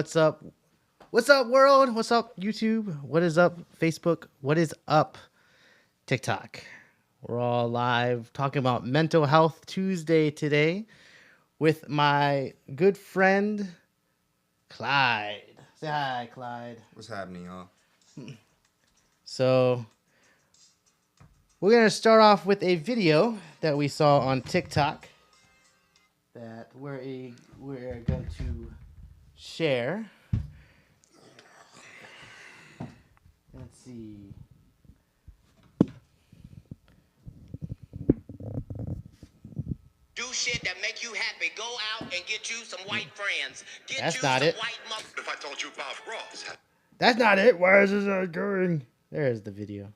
What's up? What's up, world? What's up, YouTube? What is up, Facebook? What is up, TikTok? We're all live talking about Mental Health Tuesday today with my good friend, Clyde. Say hi, Clyde. What's happening, y'all? So, we're going to start off with a video that we saw on TikTok that we're going to share. Let's see. Do shit that make you happy. Go out and get you some white friends. Get That's you not some it. white mother. If I told you Bob Ross had That's not it. Why is this not going? There's the video.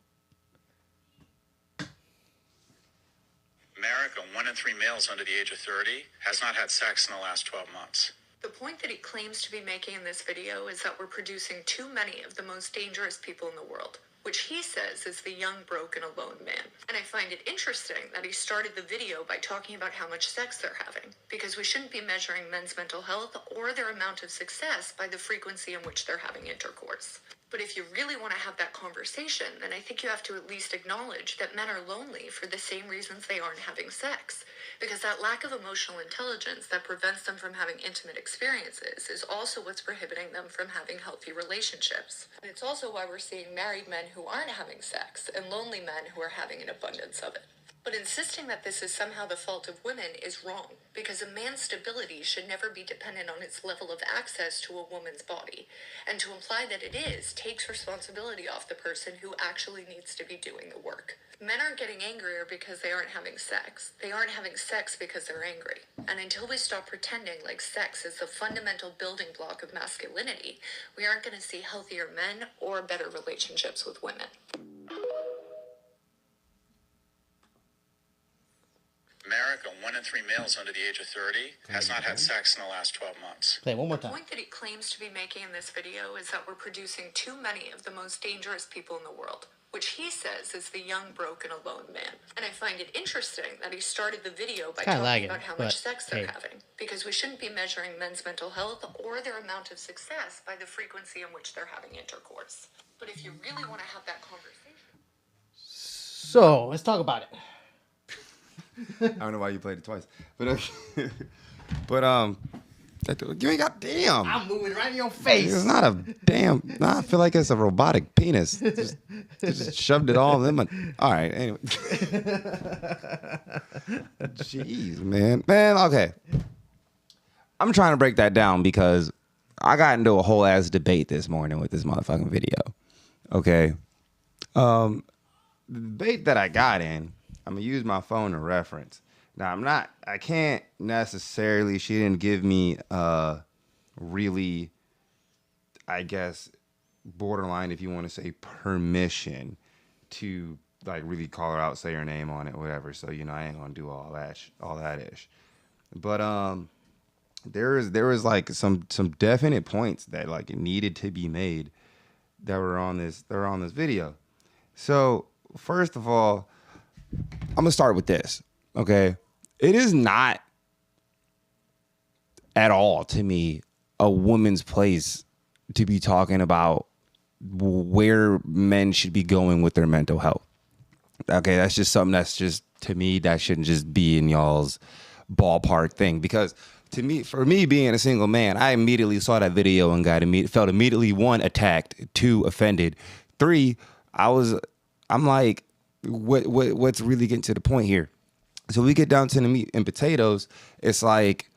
America, 1 in 3 males under the age of 30 has not had sex in the last 12 months. The point that he claims to be making in this video is that we're producing too many of the most dangerous people in the world, which he says is the young, broken, alone man. And I find it interesting that he started the video by talking about how much sex they're having, because we shouldn't be measuring men's mental health or their amount of success by the frequency in which they're having intercourse. But if you really want to have that conversation, then I think you have to at least acknowledge that men are lonely for the same reasons they aren't having sex. Because that lack of emotional intelligence that prevents them from having intimate experiences is also what's prohibiting them from having healthy relationships. And it's also why we're seeing married men who aren't having sex and lonely men who are having an abundance of it. But insisting that this is somehow the fault of women is wrong, because a man's stability should never be dependent on its level of access to a woman's body. And to imply that it is takes responsibility off the person who actually needs to be doing the work. Men aren't getting angrier because they aren't having sex. They aren't having sex because they're angry. And until we stop pretending like sex is the fundamental building block of masculinity, we aren't going to see healthier men or better relationships with women. America, 1 in 3 males under the age of 30 has not had sex in the last 12 months. Play it one more The time. point that he claims to be making in this video is that we're producing too many of the most dangerous people in the world, which he says is the young, broken, alone man. And I find it interesting that he started the video by kinda talking lagging, about how but much sex they're hey. having, because we shouldn't be measuring men's mental health or their amount of success by the frequency in which they're having intercourse. But if you really want to have that conversation... So, let's talk about it. I don't know why you played it twice, but okay. But you ain't got damn. I'm moving right in your face. It's not a damn. Nah, I feel like it's a robotic penis. Just shoved it all in my. All right. Anyway. Jeez, man. Okay. I'm trying to break that down because I got into a whole ass debate this morning with this motherfucking video. Okay. The debate that I got in, I'm gonna use my phone to reference. Now I can't necessarily, she didn't give me really, I guess, borderline, if you want to say, permission to like really call her out, say her name on it, whatever. So, you know, I ain't gonna do all that ish. But there was like some definite points that like needed to be made that were on this video. So first of all, I'm gonna start with this, okay? It is not at all to me a woman's place to be talking about where men should be going with their mental health. Okay, that's just something that's just, to me, that shouldn't just be in y'all's ballpark thing. Because to me, for me being a single man, I immediately saw that video and felt immediately, 1, attacked, 2, offended, 3, I'm like, what's really getting to the point here? So we get down to the meat and potatoes. It's like,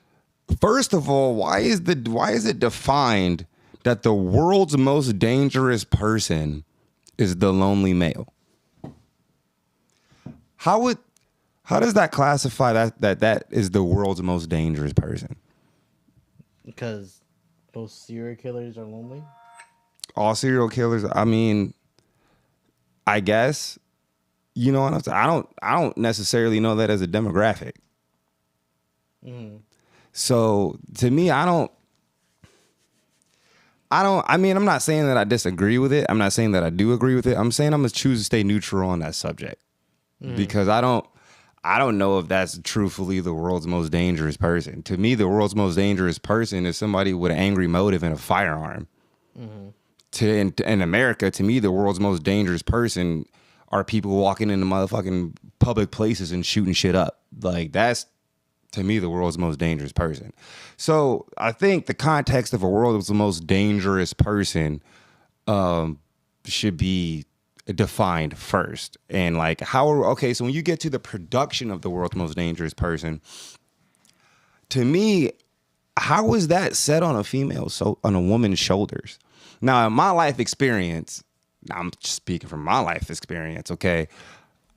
first of all, why is it defined that the world's most dangerous person is the lonely male? How does that classify that is the world's most dangerous person? Because most serial killers are lonely. All serial killers, I mean, I guess. You know what I'm saying? I don't necessarily know that as a demographic. Mm-hmm. So to me, I mean, I'm not saying that I disagree with it. I'm not saying that I do agree with it. I'm saying I'm gonna choose to stay neutral on that subject because I don't I don't know if that's truthfully the world's most dangerous person. To me, the world's most dangerous person is somebody with an angry motive and a firearm. In America, to me, the world's most dangerous person are people walking into motherfucking public places and shooting shit up. Like, that's, to me, the world's most dangerous person. So I think the context of a world that's the most dangerous person should be defined first. And like, so when you get to the production of the world's most dangerous person, to me, how is that set on on a woman's shoulders? Now, in my life experience, I'm just speaking from my life experience, okay?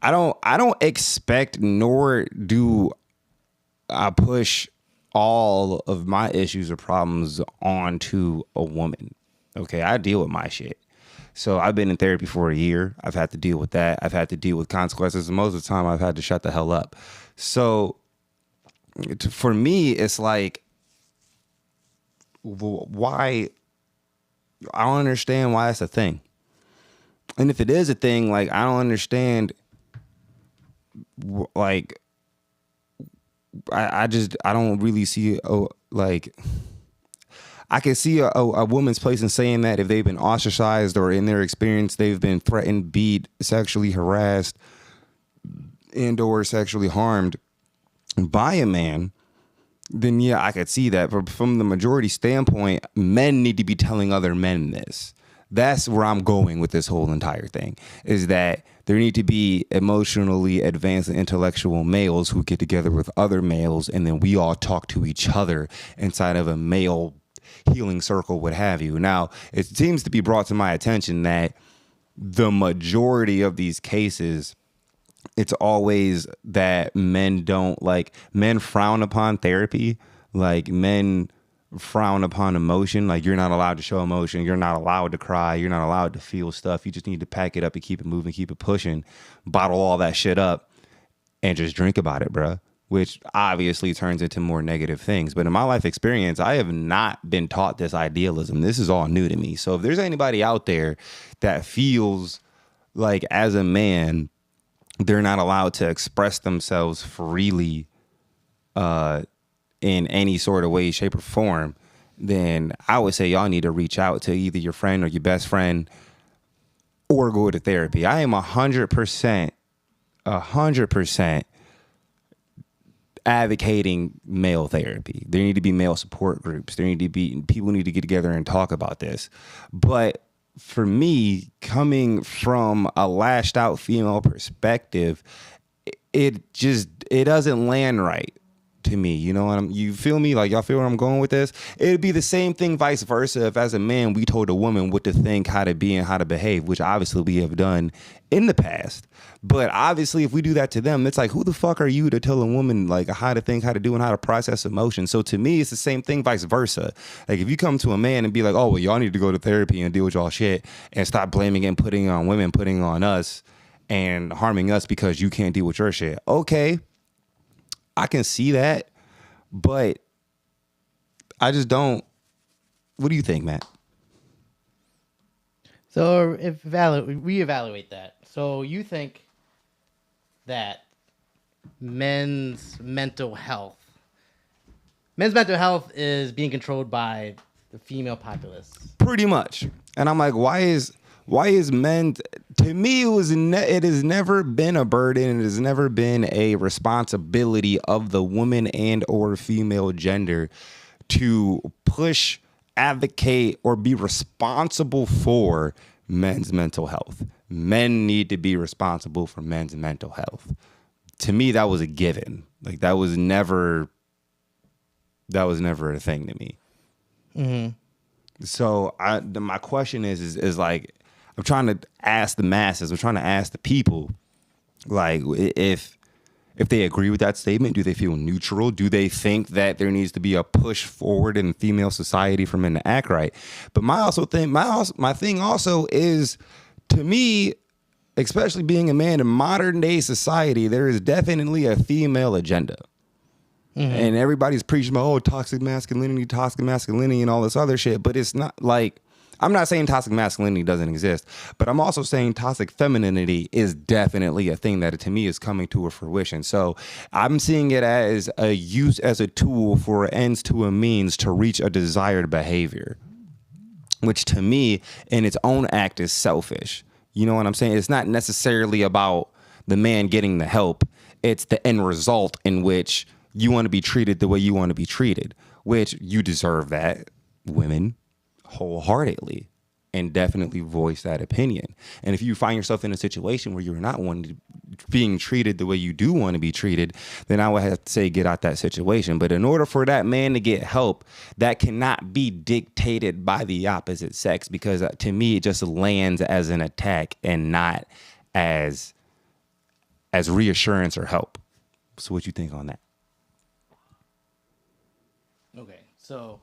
I don't expect, nor do I push all of my issues or problems onto a woman. Okay, I deal with my shit. So I've been in therapy for a year. I've had to deal with that. I've had to deal with consequences. And most of the time I've had to shut the hell up. So for me, it's like, why? I don't understand why it's a thing. And if it is a thing, like, I don't understand, like, I don't really see, I can see a woman's place in saying that if they've been ostracized or in their experience they've been threatened, beat, sexually harassed, and or sexually harmed by a man, then yeah, I could see that. But from the majority standpoint, men need to be telling other men this. That's where I'm going with this whole entire thing, is that there need to be emotionally advanced and intellectual males who get together with other males, and then we all talk to each other inside of a male healing circle, what have you. Now, it seems to be brought to my attention that the majority of these cases, it's always that men frown upon therapy. Like, men frown upon emotion. Like, you're not allowed to show emotion. You're not allowed to cry. You're not allowed to feel stuff. You just need to pack it up and keep it moving, keep it pushing, bottle all that shit up, and just drink about it, bruh. Which obviously turns into more negative things. But in my life experience, I have not been taught this idealism. This is all new to me. So if there's anybody out there that feels like, as a man, they're not allowed to express themselves freely in any sort of way, shape, or form, then I would say y'all need to reach out to either your friend or your best friend or go to therapy. I am 100% advocating male therapy. There need to be male support groups. People need to get together and talk about this. But for me, coming from a lashed out female perspective, it doesn't land right to me. You know what you feel me? Like, y'all feel where I'm going with this? It'd be the same thing vice versa if, as a man, we told a woman what to think, how to be, and how to behave, which obviously we have done in the past. But obviously, if we do that to them, it's like, who the fuck are you to tell a woman, like, how to think, how to do, and how to process emotion? So to me, it's the same thing vice versa. Like, if you come to a man and be like, oh, well, y'all need to go to therapy and deal with y'all shit and stop blaming and putting on women, putting on us and harming us because you can't deal with your shit. Okay, I can see that. But I just don't. What do you think, Matt? So reevaluate that. So you think that men's mental health is being controlled by the female populace? Pretty much. And I'm like, why is men? To me, it has never been a burden. It has never been a responsibility of the woman and or female gender to push, advocate, or be responsible for men's mental health. Men need to be responsible for men's mental health. To me, that was a given. Like, that was never a thing to me. Mm-hmm. So my question is like, I'm trying to ask the masses, I'm trying to ask the people, like, if they agree with that statement, do they feel neutral? Do they think that there needs to be a push forward in female society for men to act right? But my thing also is, to me, especially being a man in modern day society, there is definitely a female agenda. Mm-hmm. And everybody's preaching about, toxic masculinity and all this other shit. But it's not like, I'm not saying toxic masculinity doesn't exist, but I'm also saying toxic femininity is definitely a thing that to me is coming to a fruition. So I'm seeing it as a use as a tool for ends to a means to reach a desired behavior, which to me in its own act is selfish. You know what I'm saying? It's not necessarily about the man getting the help. It's the end result in which you want to be treated the way you want to be treated, which you deserve that, women, wholeheartedly, and definitely voice that opinion. And if you find yourself in a situation where you're not being treated the way you do want to be treated, then I would have to say get out that situation. But in order for that man to get help, that cannot be dictated by the opposite sex, because to me it just lands as an attack and not as reassurance or help. So what you think on that? Okay, so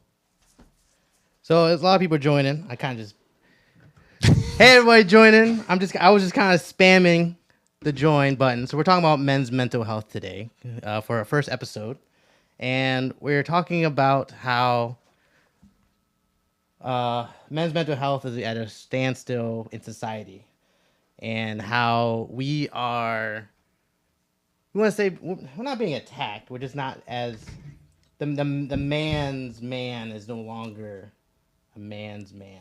there's a lot of people joining. I kind of just, hey everybody joining. I was just kind of spamming the join button. So we're talking about men's mental health today for our first episode, and we're talking about how men's mental health is at a standstill in society, and how we want to say we're not being attacked. We're just not as the man's man is no longer a man's man.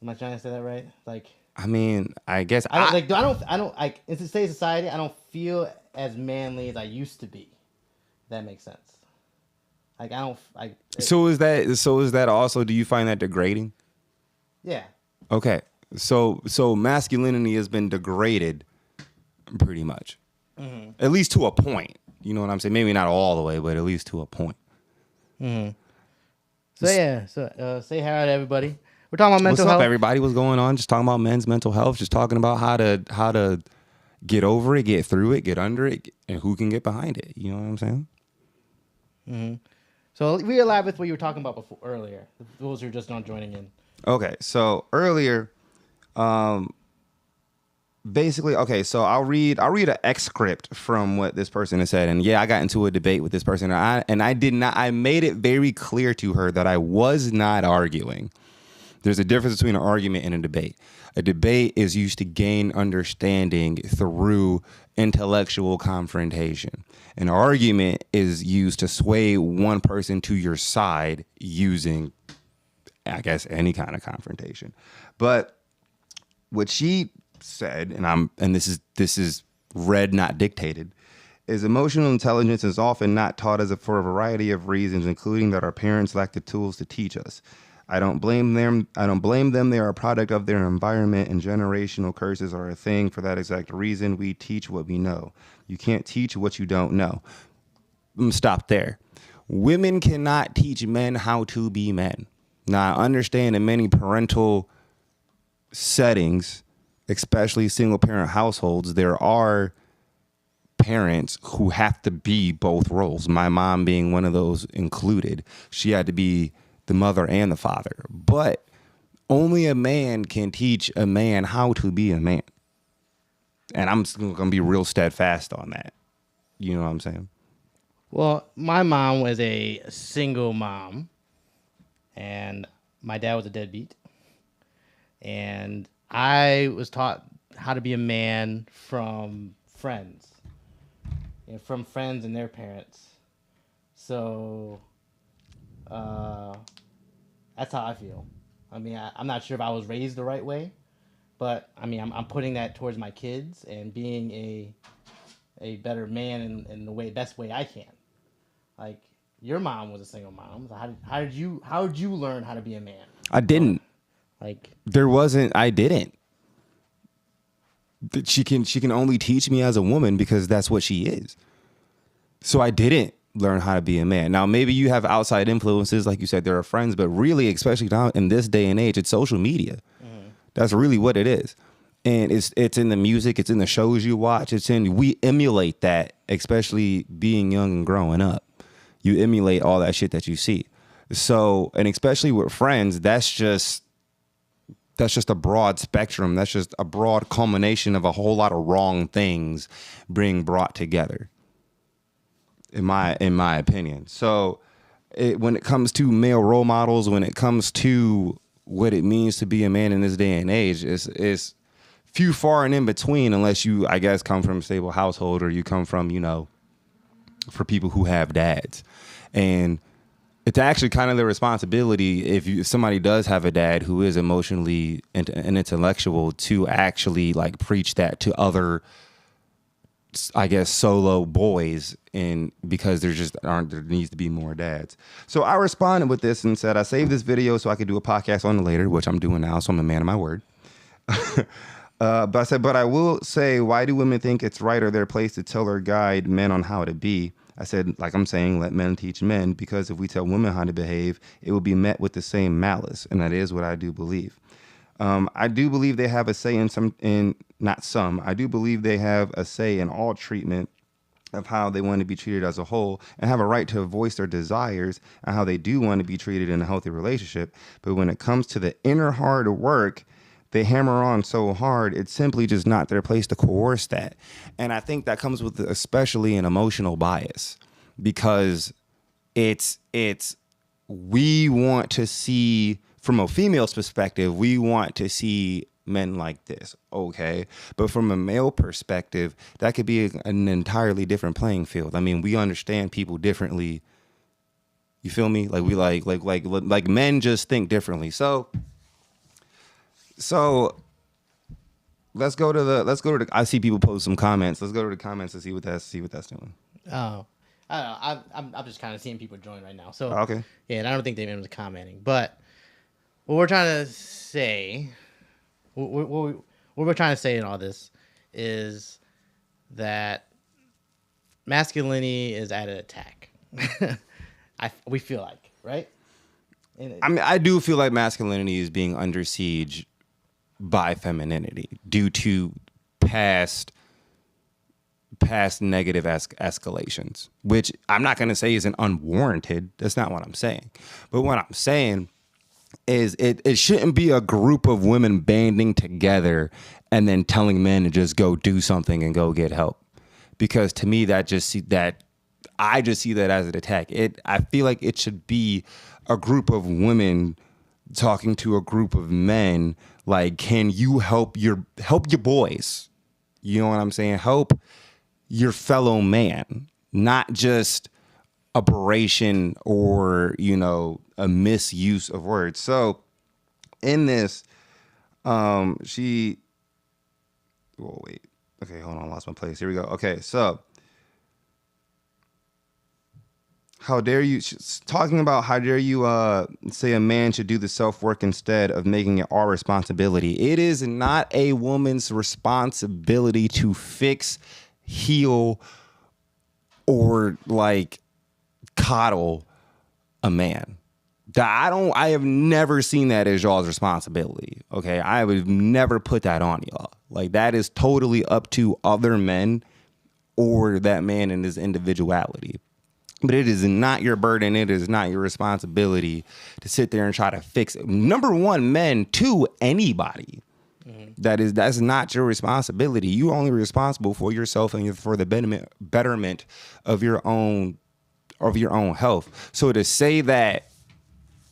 Am I trying to say that right? Like, I mean, I guess I don't like in today's society. I don't feel as manly as I used to be. If that makes sense. Like, I don't like. So is that also? Do you find that degrading? Yeah. Okay. So masculinity has been degraded, pretty much, at least to a point. You know what I'm saying? Maybe not all the way, but at least to a point. So yeah. So say hi to everybody. We're talking about mental What's up, health. everybody? What's going on? Just talking about men's mental health. Just talking about how to get over it, get through it, get under it, and who can get behind it. You know what I'm saying? So we alive with what you were talking about earlier. Those who are just not joining in. Okay, so earlier, basically, okay, so I'll read an excerpt from what this person has said, and yeah, I got into a debate with this person, and I made it very clear to her that I was not arguing. There's a difference between an argument and a debate. A debate is used to gain understanding through intellectual confrontation. An argument is used to sway one person to your side using, I guess, any kind of confrontation. But what she said, and this is read, not dictated, is emotional intelligence is often not taught for a variety of reasons, including that our parents lack the tools to teach us. I don't blame them. They are a product of their environment, and generational curses are a thing for that exact reason. We teach what we know. You can't teach what you don't know. Stop there. Women cannot teach men how to be men. Now, I understand in many parental settings, especially single parent households, there are parents who have to be both roles. My mom being one of those included. She had to be the mother and the father. But only a man can teach a man how to be a man. And I'm going to be real steadfast on that. You know what I'm saying? Well, my mom was a single mom, and my dad was a deadbeat. And I was taught how to be a man from friends, from friends and their parents. So that's how I feel. I mean, I'm not sure if I was raised the right way, but I mean, I'm putting that towards my kids and being a better man in the best way I can. Like, your mom was a single mom. So how did you learn how to be a man? I didn't. I didn't. She can only teach me as a woman because that's what she is. So I didn't learn how to be a man. Now, maybe you have outside influences, like you said, there are friends, but really, especially now in this day and age, it's social media. That's really what it is. And it's in the music, it's in the shows you watch, we emulate that, especially being young and growing up. You emulate all that shit that you see. So, and especially with friends, that's just a broad spectrum. That's just a broad culmination of a whole lot of wrong things being brought together, in my opinion. So when it comes to male role models, when it comes to what it means to be a man in this day and age. It's few far and in between, unless you, I guess, come from a stable household or you come from, for people who have dads. And it's actually kind of the responsibility, if somebody does have a dad who is emotionally and intellectual, to actually like preach that to other, I guess, solo boys, and because there needs to be more dads. So I responded with this and said, I saved this video so I could do a podcast on it later, which I'm doing now, so I'm a man of my word. But I said, but I will say, why do women think it's right or their place to tell or guide men on how to be? I said, like I'm saying, let men teach men, because if we tell women how to behave, it will be met with the same malice. And that is what I do believe. I do believe they have a say I do believe they have a say in all treatment of how they want to be treated as a whole, and have a right to voice their desires and how they do want to be treated in a healthy relationship. But when it comes to the inner hard work, they hammer on so hard, it's simply just not their place to coerce that. And I think that comes with especially an emotional bias, because we want to see, from a female's perspective, we want to see men like this, okay? But from a male perspective, that could be an entirely different playing field. I mean, we understand people differently. You feel me? Like we like men just think differently. So let's go to the. I see people post some comments. Let's go to the comments and see what that's doing. Oh, I don't know. I'm just kind of seeing people join right now. So Okay. Yeah, and I don't think they've been commenting. But what we're trying to say, what we're trying to say in all this is that masculinity is at an attack. We feel like, right? I mean, I do feel like masculinity is being under siege by femininity due to past negative escalations, which I'm not going to say isn't unwarranted. That's not what I'm saying. But what I'm saying is it shouldn't be a group of women banding together and then telling men to just go do something and go get help. Because to me, I just see that as an attack. I feel like it should be a group of women talking to a group of men, like, can you help your boys? You know what I'm saying? Help your fellow man, not just aberration or, a misuse of words. So in this, hold on, I lost my place. Here we go. Okay, so how dare you, talking about how dare you say a man should do the self-work instead of making it our responsibility. It is not a woman's responsibility to fix, heal, or like coddle a man. I have never seen that as y'all's responsibility. Okay, I would never put that on y'all. Like, that is totally up to other men or that man and his individuality. But it is not your burden. It is not your responsibility to sit there and try to fix it. Number one, men, to anybody. Mm-hmm. That's not your responsibility. You're only responsible for yourself and for the betterment of your own health. So to say that,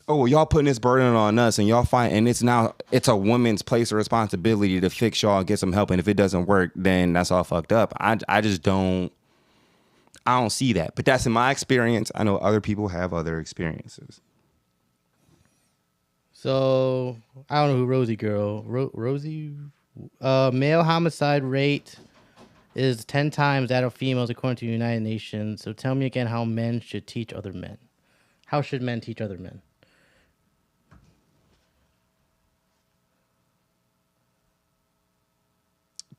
oh, y'all putting this burden on us and y'all fight, and it's a woman's place of responsibility to fix y'all and get some help, and if it doesn't work, then that's all fucked up. I just don't. I don't see that, but that's in my experience. I know other people have other experiences. So I don't know who Rosie girl. Rosie, male homicide rate is 10 times that of females according to the United Nations. So tell me again how men should teach other men. How should men teach other men?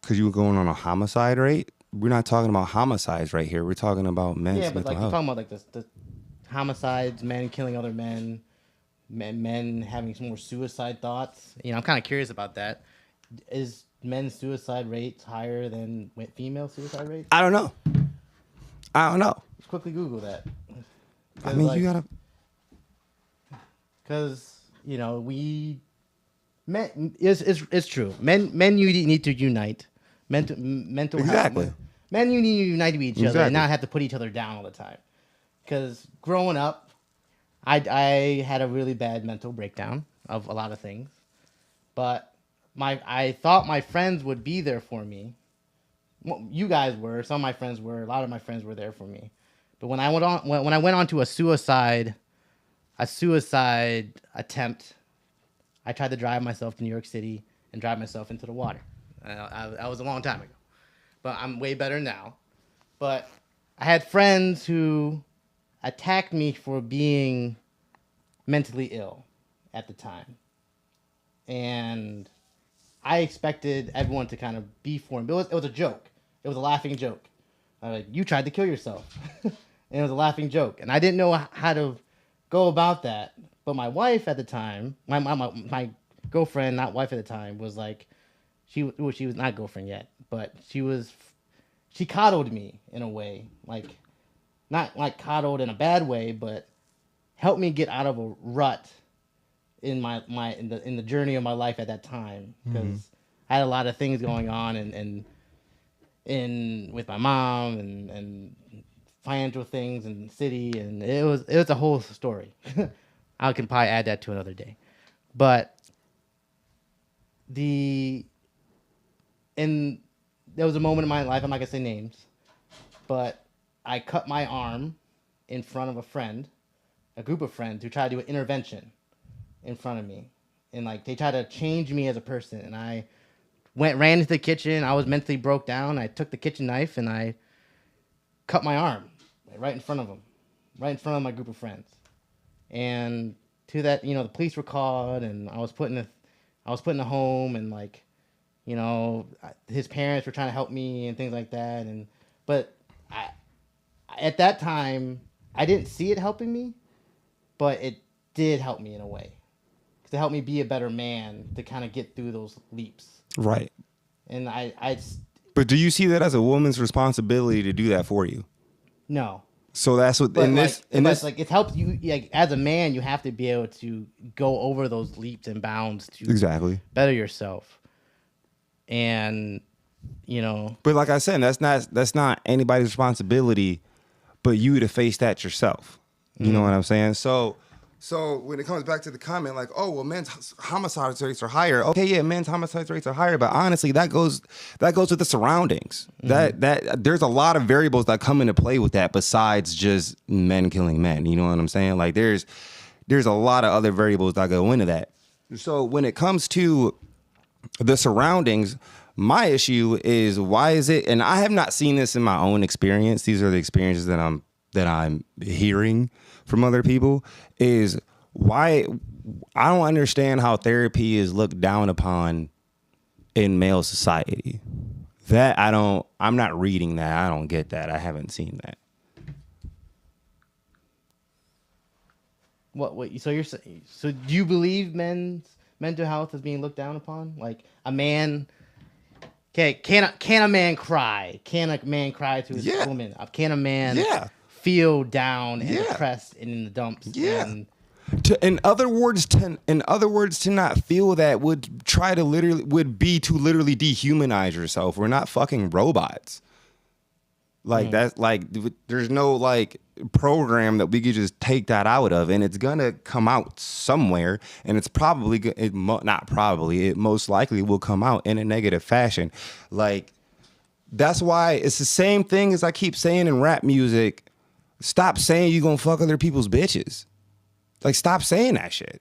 Because you were going on a homicide rate? We're not talking about homicides right here. We're talking about men's mental health. You're talking about like the homicides, men killing other men, men having some more suicide thoughts. I'm kind of curious about that. Is men's suicide rates higher than female suicide rates? I don't know. Let's quickly Google that. I mean, you gotta. Because men. It's true. Men, you need to unite. Mental exactly. health. Men, you need to unite with each exactly. other and not have to put each other down all the time. Because growing up, I had a really bad mental breakdown. of a lot of things. But I thought my friends would be there for me. Well, you guys were. Some of my friends were. A lot of my friends were there for me. But when I went on to a suicide attempt, I tried to drive myself to New York City and drive myself into the water. That was a long time ago. But I'm way better now. But I had friends who attacked me for being mentally ill at the time. And I expected everyone to kind of be for him. But it was a joke. It was a laughing joke. Like, you tried to kill yourself. And it was a laughing joke. And I didn't know how to go about that. But my wife at the time, my girlfriend, not wife at the time, was like, she was not girlfriend yet, but she coddled me in a way. Like, not like coddled in a bad way, but helped me get out of a rut in the journey of my life at that time, because I had a lot of things going on and with my mom and financial things and the city, and it was a whole story. I can probably add that to another day, but there was a moment in my life, I'm not gonna say names, but I cut my arm in front of a group of friends who tried to do an intervention in front of me, and like they tried to change me as a person. And I ran into the kitchen. I was mentally broke down. I took the kitchen knife and I cut my arm right in front of them, right in front of my group of friends. And to that, the police were called, and I was put in a home, and like, his parents were trying to help me and things like that. But at that time, I didn't see it helping me, but it did help me in a way. To help me be a better man, to kind of get through those leaps. Right. And But do you see that as a woman's responsibility to do that for you? No. So that's what it helps you, like, as a man, you have to be able to go over those leaps and bounds to exactly better yourself. And But like I said, that's not anybody's responsibility but you to face that yourself. You know what I'm saying? So when it comes back to the comment, like, oh, well, men's homicide rates are higher. Okay, yeah, men's homicide rates are higher, but honestly, that goes with the surroundings. That there's a lot of variables that come into play with that besides just men killing men. You know what I'm saying? Like, there's a lot of other variables that go into that. So when it comes to the surroundings, my issue is, why is it? And I have not seen this in my own experience. These are the experiences that I'm hearing from other people, is why I don't understand how therapy is looked down upon in male society. I'm not reading that. I don't get that. I haven't seen that. So do you believe men's mental health is being looked down upon? Like, a man, can a man cry? Can a man cry to his woman? Can a man feel down and depressed and in the dumps? Yeah. In other words, to not feel that would be to literally dehumanize yourself. We're not fucking robots. Like, that's like, there's no like program that we could just take that out of, and it's gonna come out somewhere, and it's probably it most likely will come out in a negative fashion. Like, that's why it's the same thing as I keep saying in rap music. Stop saying you gonna fuck other people's bitches. Like, stop saying that shit.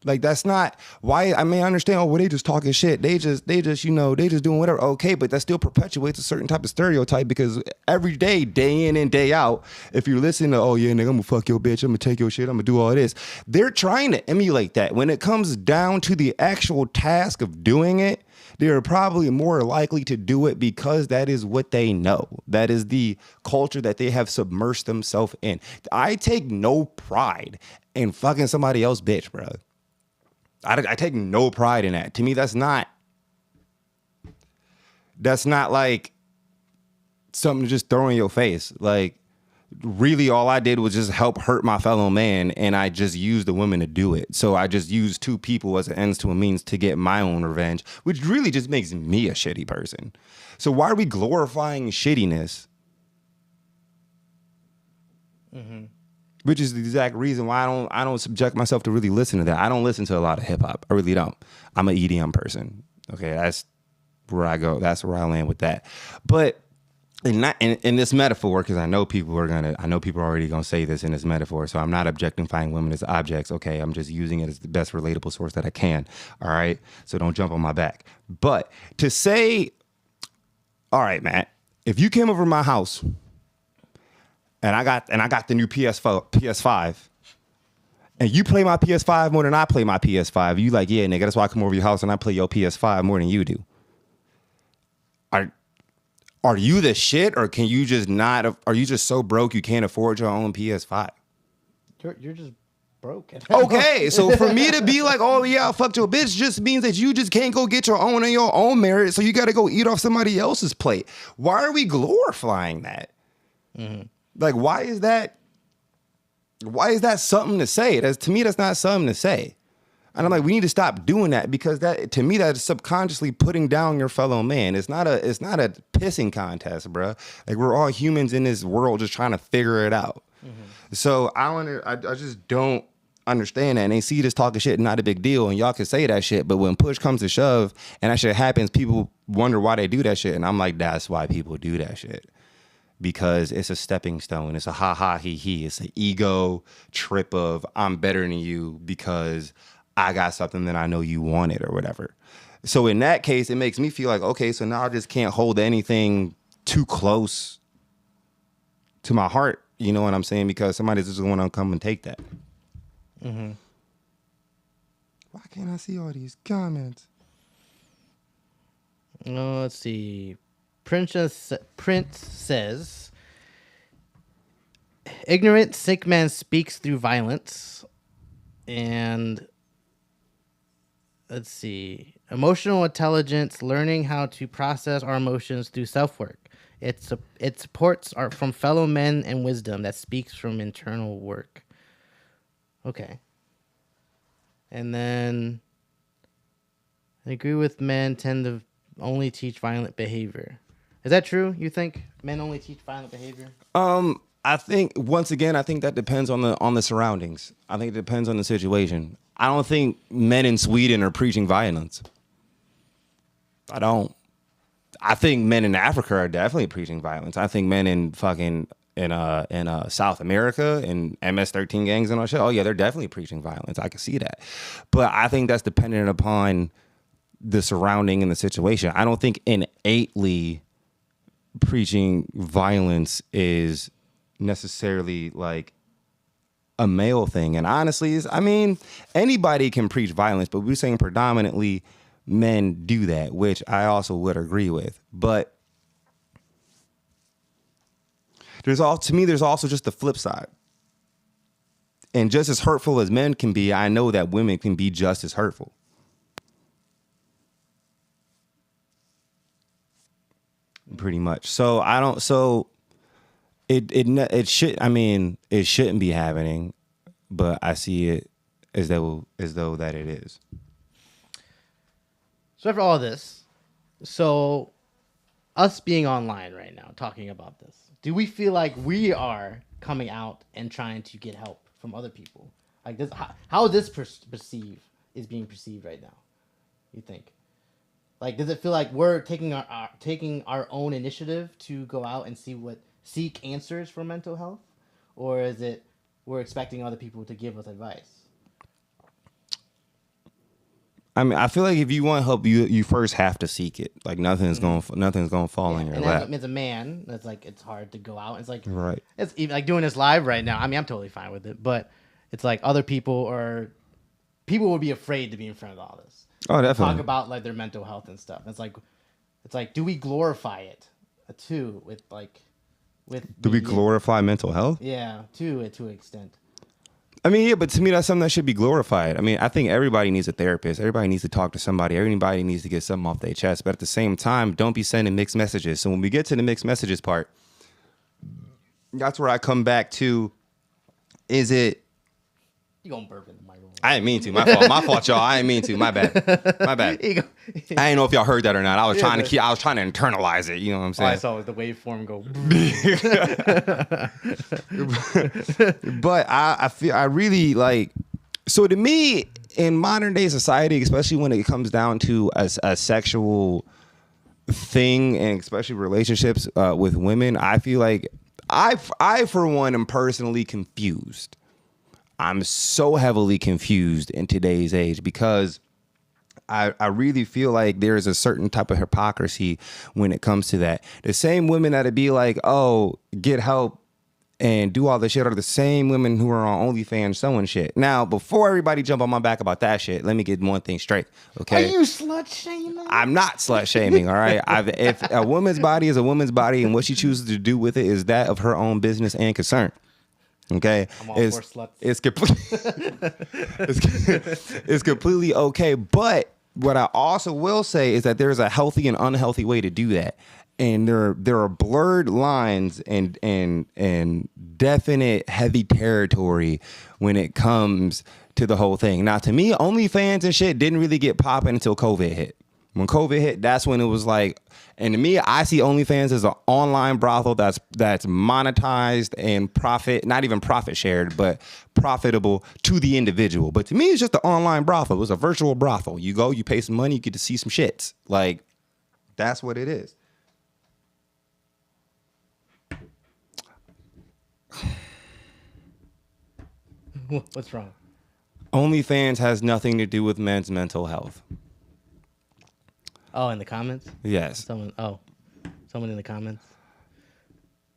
Like, that's not why. I mean, I understand. Oh, well, they just talking shit. They just doing whatever. Okay, but that still perpetuates a certain type of stereotype, because every day in and day out, if you're listening to, oh yeah, nigga, I'm gonna fuck your bitch, I'm gonna take your shit, I'm gonna do all this, they're trying to emulate that. When it comes down to the actual task of doing it, they're probably more likely to do it because that is what they know. That is the culture that they have submersed themselves in. I take no pride in fucking somebody else's bitch, bro. I take no pride in that. To me, that's not like something to just throw in your face. Like, really, all I did was just help hurt my fellow man, and I just used a woman to do it. So I just used two people as an ends to a means to get my own revenge, which really just makes me a shitty person. So why are we glorifying shittiness? Which is the exact reason why I don't subject myself to really listen to that. I don't listen to a lot of hip hop. I really don't. I'm an EDM person. Okay, that's where I go. That's where I land with that. But in this metaphor, because I know people are already gonna say this in this metaphor. So I'm not objectifying women as objects. Okay, I'm just using it as the best relatable source that I can. All right, so don't jump on my back. But to say, all right, Matt, if you came over to my house and I got the new PS5, and you play my PS5 more than I play my PS5, you like, yeah, nigga, that's why I come over your house and I play your PS5 more than you do. Are you the shit, or can you just not? Are you just so broke you can't afford your own PS5? You're just broke. Okay, so for me to be like, oh yeah, I fucked your bitch, just means that you just can't go get your own on your own merit, so you got to go eat off somebody else's plate. Why are we glorifying that? Mm-hmm. Like, why is that something to say? To me, that's not something to say. And I'm like, we need to stop doing that, because that, to me, that's subconsciously putting down your fellow man. It's not a pissing contest, bro. Like, we're all humans in this world just trying to figure it out. Mm-hmm. So I just don't understand that. And they see this talking shit, not a big deal, and y'all can say that shit, but when push comes to shove and that shit happens, people wonder why they do that shit. And I'm like, that's why people do that shit. Because it's a stepping stone. It's a ha ha he he. It's an ego trip of I'm better than you because I got something that I know you wanted or whatever. So in that case, it makes me feel like, okay, so now I just can't hold anything too close to my heart. You know what I'm saying? Because somebody's just going to come and take that. Mm-hmm. Why can't I see all these comments? Oh, let's see. Prince says, ignorant, sick man speaks through violence. And let's see. Emotional intelligence, learning how to process our emotions through self-work. It supports from fellow men and wisdom that speaks from internal work. Okay. And then I agree with men tend to only teach violent behavior. Is that true? You think men only teach violent behavior? I think once again, I think that depends on the surroundings. I think it depends on the situation. I don't think men in Sweden are preaching violence. I don't. I think men in Africa are definitely preaching violence. I think men in South America and MS-13 gangs and all shit, oh yeah, they're definitely preaching violence. I can see that. But I think that's dependent upon the surrounding and the situation. I don't think innately preaching violence is necessarily like a male thing. And honestly, anybody can preach violence, but we're saying predominantly men do that, which I also would agree with. But there's also just the flip side. And just as hurtful as men can be, I know that women can be just as hurtful. Pretty much. So it shouldn't be happening, but I see it as though that it is. So after all this, so us being online right now talking about this, do we feel like we are coming out and trying to get help from other people? Like this, how is this being perceived right now? You think? Like, does it feel like we're taking our own initiative to go out and seek answers for mental health, or is it we're expecting other people to give us advice? I mean, I feel like if you want help, you first have to seek it. Like nothing's gonna fall in your lap. And as a man, it's like it's hard to go out. It's like right. It's even like doing this live right now. I mean, I'm totally fine with it, but it's like other people would be afraid to be in front of all this. Oh, definitely. Talk about like their mental health and stuff. It's like, do we glorify it too? Do we glorify mental health? Yeah, to an extent. I mean, yeah, but to me, that's something that should be glorified. I mean, I think everybody needs a therapist. Everybody needs to talk to somebody. Everybody needs to get something off their chest. But at the same time, don't be sending mixed messages. So when we get to the mixed messages part, that's where I come back to, is it... You gonna burp in the microphone. I didn't mean to. My fault. My fault, y'all. I didn't mean to. My bad. My bad. Here you go. I didn't know if y'all heard that or not. I was Yeah, trying to but- keep. I was trying to internalize it. You know what I'm All saying? I saw was the waveform go. But I feel I really like. So to me, in modern day society, especially when it comes down to a sexual thing, and especially relationships with women, I feel like I for one am personally confused. I'm so heavily confused in today's age because I really feel like there is a certain type of hypocrisy when it comes to that. The same women that'd be like, oh, get help and do all this shit are the same women who are on OnlyFans sewing shit. Now, before everybody jump on my back about that shit, let me get one thing straight, okay? Are you slut shaming? I'm not slut shaming, all right? If a woman's body is a woman's body and what she chooses to do with it is that of her own business and concern. Okay, I'm all for sluts. It's completely okay. But what I also will say is that there's a healthy and unhealthy way to do that, and there are blurred lines and definite heavy territory when it comes to the whole thing. Now, to me, OnlyFans and shit didn't really get popping until COVID hit. When COVID hit, that's when it was like, and to me, I see OnlyFans as an online brothel that's monetized and not even profit shared, but profitable to the individual. But to me, it's just an online brothel. It was a virtual brothel. You go, you pay some money, you get to see some shits. Like, that's what it is. What's wrong? OnlyFans has nothing to do with men's mental health. Oh, in the comments? Yes. Someone in the comments.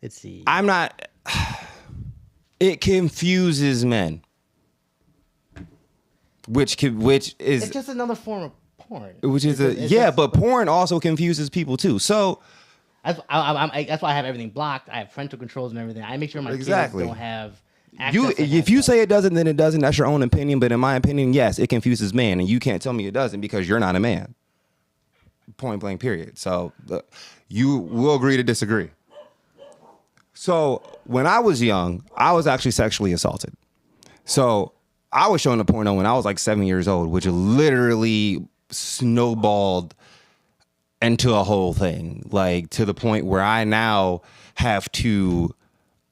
Let's see. I'm not. It confuses men. Which It's is just another form of porn. but porn also confuses people too. So That's why I have everything blocked. I have parental controls and everything. I make sure my Exactly. kids don't have access to if that you stuff. say it doesn't, then it doesn't. That's your own opinion. But in my opinion, yes, it confuses man, and you can't tell me it doesn't because you're not a man. Point blank. Period. So you will agree to disagree. So when I was young, I was actually sexually assaulted. So I was shown a porno when I was like 7 years old, which literally snowballed into a whole thing, like to the point where I now have to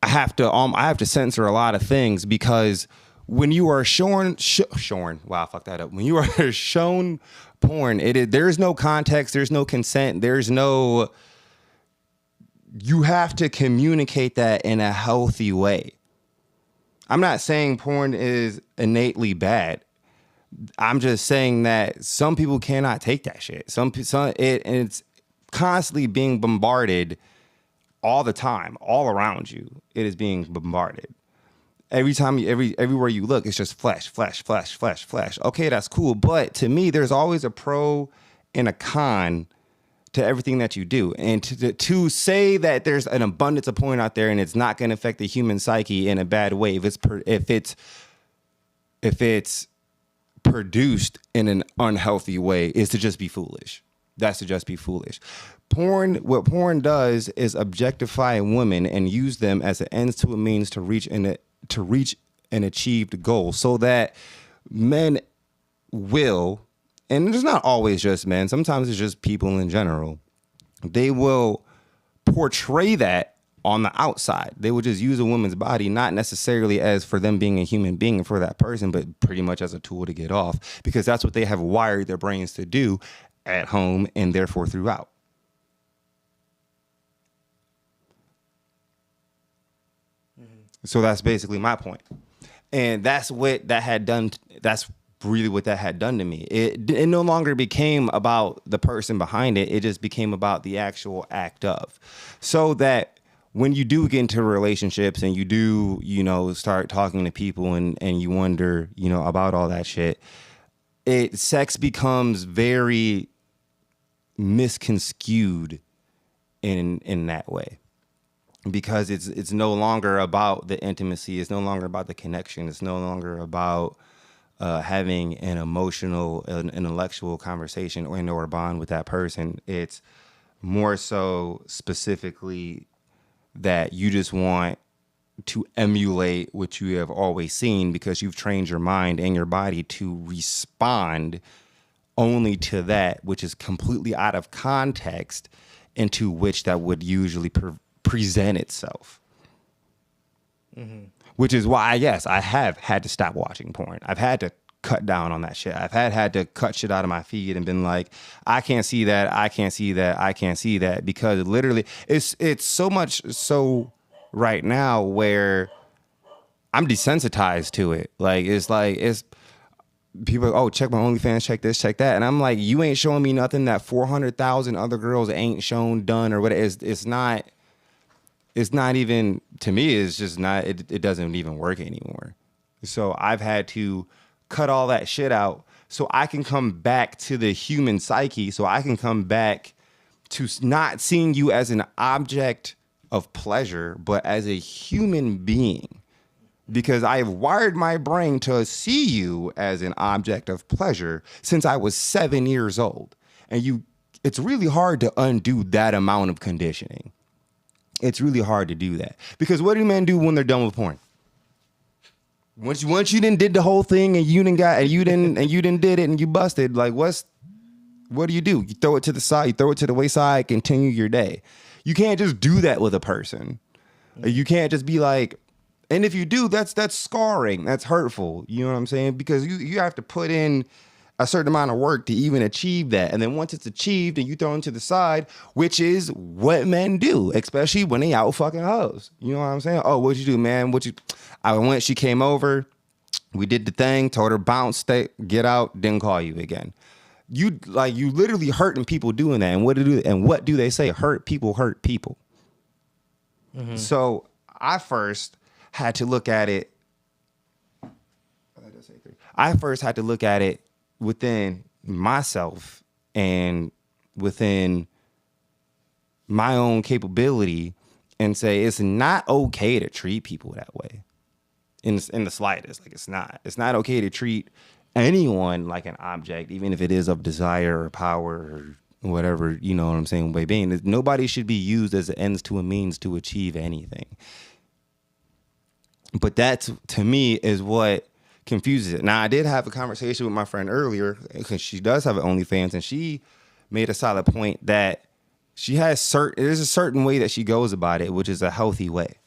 censor a lot of things because when you are shown, wow, fuck that up. When you are shown porn, there's no context, there's no consent, you have to communicate that in a healthy way. I'm not saying porn is innately bad. I'm just saying that some people cannot take that shit. It's constantly being bombarded all the time, all around you. It is being bombarded. Everywhere you look, it's just flesh, flesh, flesh, flesh, flesh. Okay, that's cool. But to me, there's always a pro and a con to everything that you do. And to say that there's an abundance of porn out there and it's not going to affect the human psyche in a bad way, if it's produced in an unhealthy way, is to just be foolish. That's to just be foolish. What porn does is objectify women and use them as an ends to a means to reach an achieved goal, so that men will, and it's not always just men, sometimes it's just people in general, they will portray that on the outside. They will just use a woman's body, not necessarily as for them being a human being for that person, but pretty much as a tool to get off, because that's what they have wired their brains to do at home and therefore throughout. So that's basically my point. And that's what that had done. That's really what that had done to me. It no longer became about the person behind it. It just became about the actual act of. So that when you do get into relationships and you do, start talking to people and you wonder, about all that shit, sex becomes very misconstrued in that way. Because it's no longer about the intimacy. It's no longer about the connection. It's no longer about having an emotional, an intellectual conversation or a bond with that person. It's more so specifically that you just want to emulate what you have always seen because you've trained your mind and your body to respond only to that which is completely out of context into which that would usually present itself. Which is why, yes, I have had to stop watching porn. I've had to cut down on that shit. I've had to cut shit out of my feed and been like, I can't see that, I can't see that, I can't see that, because literally it's so much so right now where I'm desensitized to it. It's people, oh, check my OnlyFans, check this, check that. And I'm like, you ain't showing me nothing that 400,000 other girls ain't shown, done, or what. It's not even, to me, it's just not, it doesn't even work anymore. So I've had to cut all that shit out so I can come back to the human psyche, so I can come back to not seeing you as an object of pleasure, but as a human being. Because I have wired my brain to see you as an object of pleasure since I was 7 years old. And it's really hard to undo that amount of conditioning. It's really hard to do that. Because what do men do when they're done with porn? Once you done did the whole thing and you done did it and you busted, like what do? You throw it to the side, you throw it to the wayside, continue your day. You can't just do that with a person. You can't just be like, and if you do, that's scarring. That's hurtful. You know what I'm saying? Because you have to put in a certain amount of work to even achieve that. And then once it's achieved and you throw it to the side, which is what men do, especially when they out fucking hoes. You know what I'm saying? Oh, what'd you do, man? She came over, we did the thing, told her bounce, stay, get out, didn't call you again. You literally hurting people doing that. And what do they say? Hurt people hurt people. Mm-hmm. So I first had to look at it. I first had to look at it within myself and within my own capability and say it's not okay to treat people that way in the slightest. Like it's not okay to treat anyone like an object, even if it is of desire or power or whatever, you know what I'm saying, by being. Nobody should be used as an ends to a means to achieve anything. But that, to me, is what confuses it. Now, I did have a conversation with my friend earlier because she does have an OnlyFans, and she made a solid point that there's a certain way that she goes about it, which is a healthy way.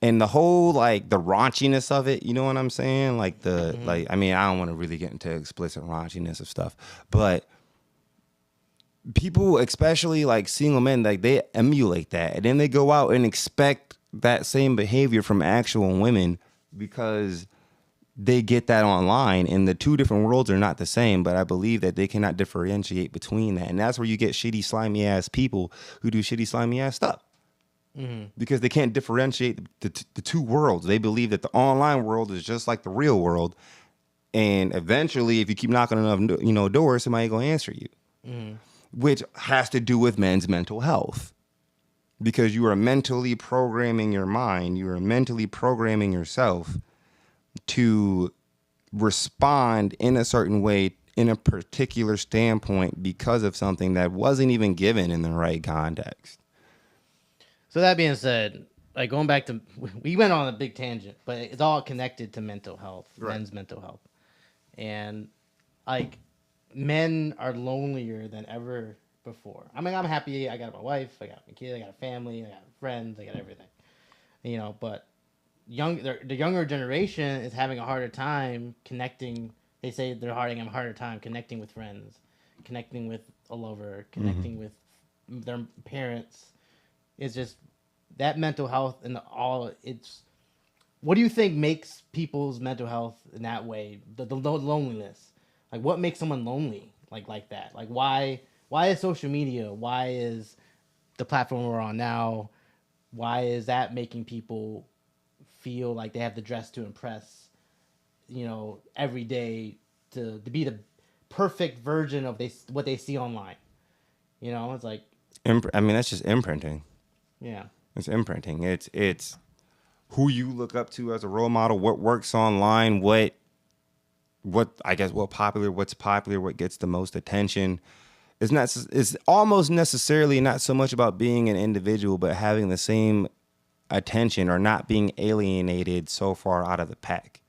And the whole, like, the raunchiness of it, you know what I'm saying? Like, I don't want to really get into explicit raunchiness of stuff, but people, especially, like, single men, like, they emulate that, and then they go out and expect that same behavior from actual women because they get that online, and the two different worlds are not the same, but I believe that they cannot differentiate between that. And that's where you get shitty, slimy ass people who do shitty, slimy ass stuff. Mm-hmm. Because they can't differentiate the two worlds. They believe that the online world is just like the real world. And eventually, if you keep knocking on enough, doors, somebody gonna answer you. Mm-hmm. Which has to do with men's mental health. Because you are mentally programming your mind, you are mentally programming yourself to respond in a certain way, in a particular standpoint, because of something that wasn't even given in the right context. So that being said, like going back to, we went on a big tangent, but it's all connected to mental health, right. Men's mental health. And like men are lonelier than ever before. I mean, I'm happy. I got my wife, I got my kid, I got a family, I got friends, I got everything. But the younger generation is having a harder time connecting. They say they're having a harder time connecting with friends, connecting with a lover, connecting with their parents. It's just that mental health and what do you think makes people's mental health in that way? The loneliness. Like what makes someone lonely like that? Like why is social media? Why is the platform we're on now? Why is that making people feel like they have to dress to impress, every day to be the perfect version of what they see online? It's like... that's just imprinting. Yeah. It's imprinting. It's who you look up to as a role model, what works online, what's popular, what gets the most attention. It's almost necessarily not so much about being an individual, but having the same attention or not being alienated so far out of the pack.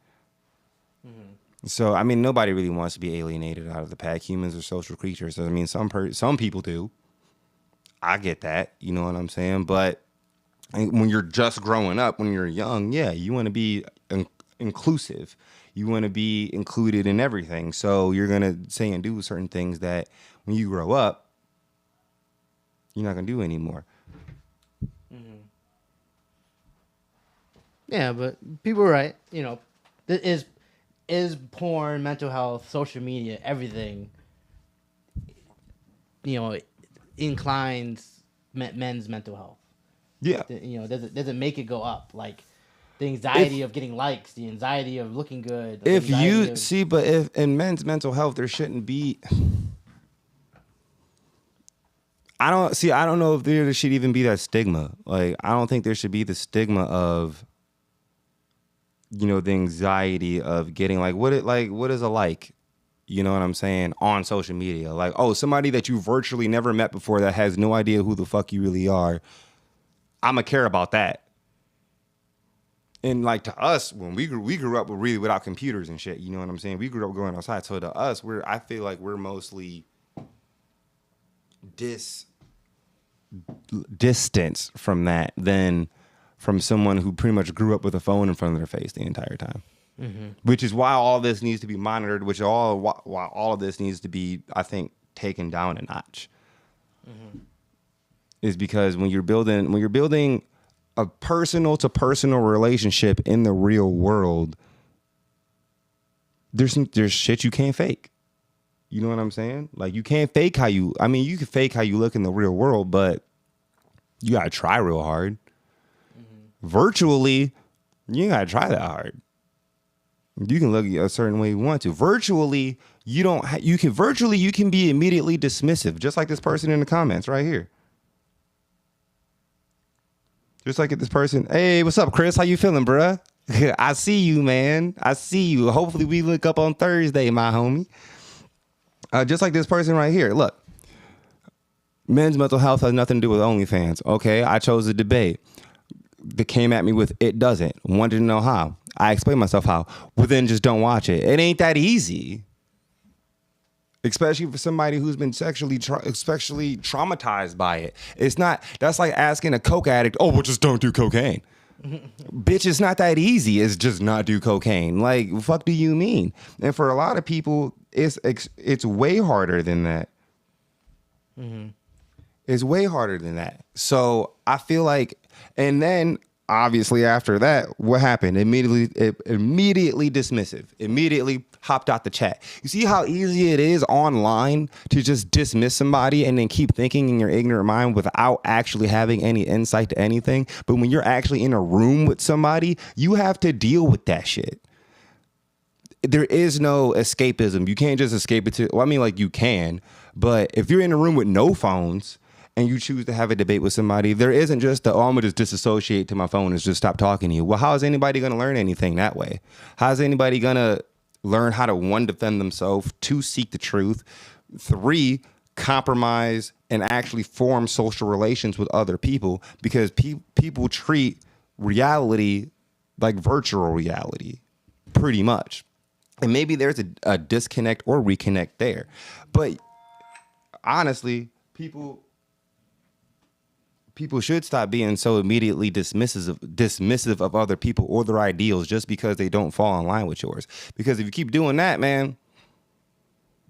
So, I mean, nobody really wants to be alienated out of the pack. Humans are social creatures. I mean, some people do. I get that. You know what I'm saying? But when you're just growing up, when you're young, yeah, you want to be inclusive. You want to be included in everything. So you're going to say and do certain things that when you grow up, you're not going to do anymore. Yeah, but people are right. You know, is porn, mental health, social media, everything, you know, inclines men's mental health. Yeah. You know, does it make it go up? Like the anxiety of getting likes, the anxiety of looking good. If you see, but if in men's mental health, there shouldn't be. I don't know if there should even be that stigma. Like, I don't think there should be the stigma of, you know, the anxiety of getting what is a like, you know what I'm saying, on social media. Like, oh, somebody that you virtually never met before that has no idea who the fuck you really are. I'ma care about that. And like to us, when we grew up really without computers and shit, you know what I'm saying? We grew up going outside. So to us, I feel like we're mostly distance from that than from someone who pretty much grew up with a phone in front of their face the entire time. Which is why all this needs to be monitored, why all of this needs to be, I think, taken down a notch. Is because when you're building a personal to personal relationship in the real world, there's shit you can't fake. You know what I'm saying? Like, you can't fake you can fake how you look in the real world, but you gotta try real hard. Virtually, you ain't gotta try that hard. You can look a certain way you want to. Virtually, you can be immediately dismissive, just like this person in the comments right here. Just like this person, hey, what's up, Chris? How you feeling, bruh? I see you, man. I see you. Hopefully we link up on Thursday, my homie. Just like this person right here. Look, men's mental health has nothing to do with OnlyFans. Okay, I chose a debate. They came at me with, it doesn't. Wanted to know how. I explained myself how. Well, then just don't watch it. It ain't that easy. Especially for somebody who's been sexually traumatized by it. It's not, that's like asking a coke addict, oh, well, just don't do cocaine. Bitch, it's not that easy. It's just not do cocaine. Like, fuck do you mean? And for a lot of people, it's way harder than that. It's way harder than that. So I feel like, and then obviously after that, what happened? Immediately dismissive. Immediately hopped out the chat. You see how easy it is online to just dismiss somebody and then keep thinking in your ignorant mind without actually having any insight to anything. But when you're actually in a room with somebody, you have to deal with that shit. There is no escapism. You can't just escape it you can, but if you're in a room with no phones and you choose to have a debate with somebody, there isn't just I'm going to just disassociate to my phone and just stop talking to you. Well, how is anybody going to learn anything that way? How is anybody going to learn how to, 1, defend themselves, 2, seek the truth, 3, compromise and actually form social relations with other people? Because people treat reality like virtual reality, pretty much. And maybe there's a disconnect or reconnect there. But honestly, people should stop being so immediately dismissive of other people or their ideals just because they don't fall in line with yours. Because if you keep doing that, man,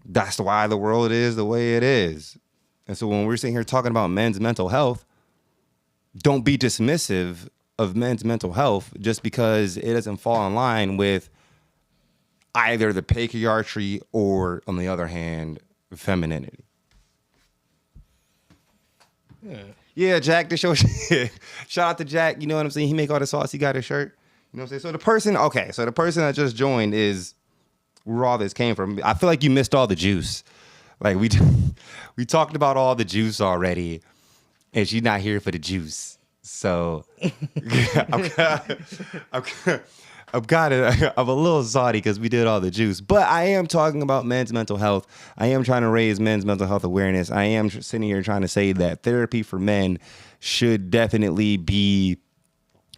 that's why the world is the way it is. And so when we're sitting here talking about men's mental health, don't be dismissive of men's mental health just because it doesn't fall in line with either the patriarchy or, on the other hand, femininity. Yeah, Jack, this show. Shout out to Jack. You know what I'm saying? He make all the sauce. He got his shirt. You know what I'm saying? So the person that just joined is where all this came from. I feel like you missed all the juice. Like we talked about all the juice already, and she's not here for the juice. So I'm a little salty because we did all the juice, but I am talking about men's mental health. I am trying to raise men's mental health awareness. I am sitting here trying to say that therapy for men should definitely be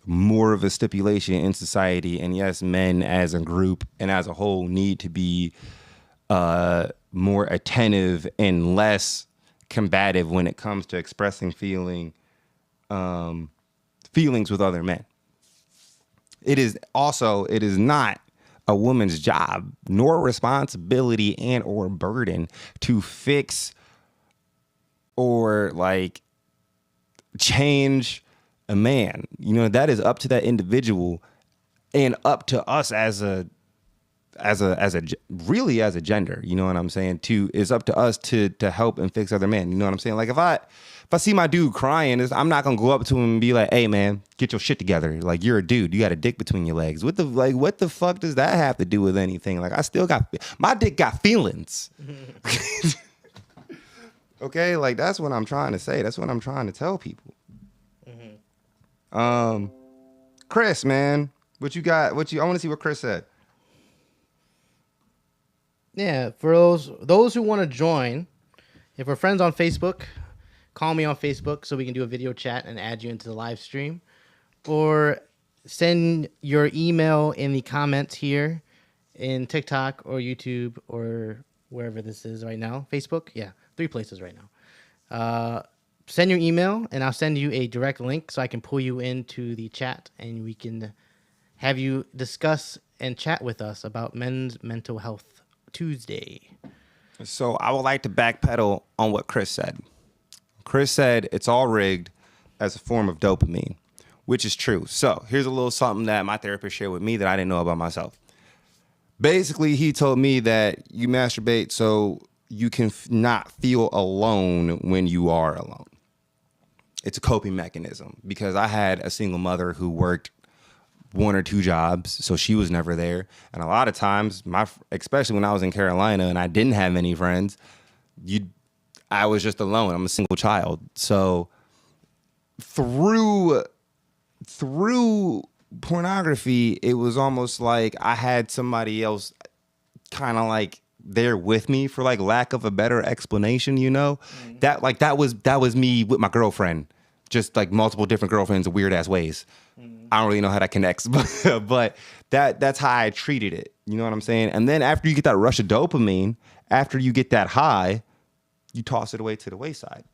more of a stipulation in society. And yes, men as a group and as a whole need to be more attentive and less combative when it comes to expressing feelings with other men. It is not a woman's job nor responsibility and or burden to fix or like change a man. You know, that is up to that individual and up to us as a gender. You know what I'm saying? It's up to us to help and fix other men. You know what I'm saying? Like if I see my dude crying, I'm not gonna go up to him and be like, "Hey man, get your shit together. Like you're a dude. You got a dick between your legs. What the fuck does that have to do with anything? Like my dick got feelings." Okay, like that's what I'm trying to say. That's what I'm trying to tell people. Chris, man, what you got? I want to see what Chris said. Yeah, for those who want to join, if we're friends on Facebook, call me on Facebook so we can do a video chat and add you into the live stream, or send your email in the comments here in TikTok or YouTube or wherever this is right now. Facebook, yeah, 3 places right now. Send your email and I'll send you a direct link so I can pull you into the chat and we can have you discuss and chat with us about Men's Mental Health Tuesday. So I would like to backpedal on what Chris said. Chris said it's all rigged as a form of dopamine, which is true. So here's a little something that my therapist shared with me that I didn't know about myself. Basically, he told me that you masturbate so you can not feel alone when you are alone. It's a coping mechanism because I had a single mother who worked 1 or 2 jobs, so she was never there. And a lot of times, especially when I was in Carolina and I didn't have any friends, I was just alone. I'm a single child. So through pornography, it was almost like I had somebody else kind of like there with me, for like lack of a better explanation, you know? Mm-hmm. That was me with my girlfriend, just like multiple different girlfriends in weird ass ways. Mm-hmm. I don't really know how that connects, but that's how I treated it. You know what I'm saying? And then after you get that rush of dopamine, after you get that high, you toss it away to the wayside.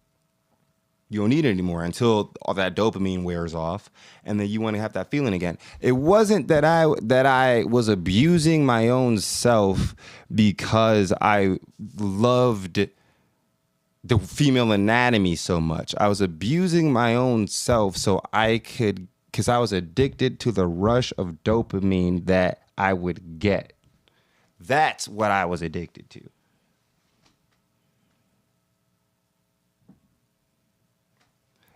You don't need it anymore until all that dopamine wears off, and then you want to have that feeling again. It wasn't that I was abusing my own self because I loved the female anatomy so much. I was abusing my own self because I was addicted to the rush of dopamine that I would get. That's what I was addicted to.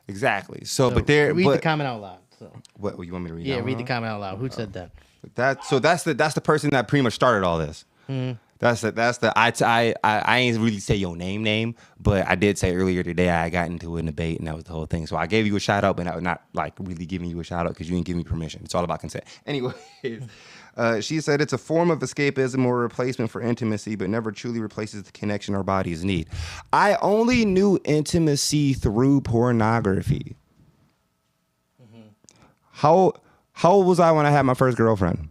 Exactly. So but read the comment out loud. So. What you want me to read? Yeah, read the comment out loud. Who said that? That's the person that pretty much started all this. Mm. I ain't really say your name, but I did say earlier today I got into a debate and that was the whole thing. So I gave you a shout out, but I was not like really giving you a shout out because you didn't give me permission. It's all about consent. Anyways, she said it's a form of escapism or replacement for intimacy, but never truly replaces the connection our bodies need. I only knew intimacy through pornography. Mm-hmm. How old was I when I had my first girlfriend?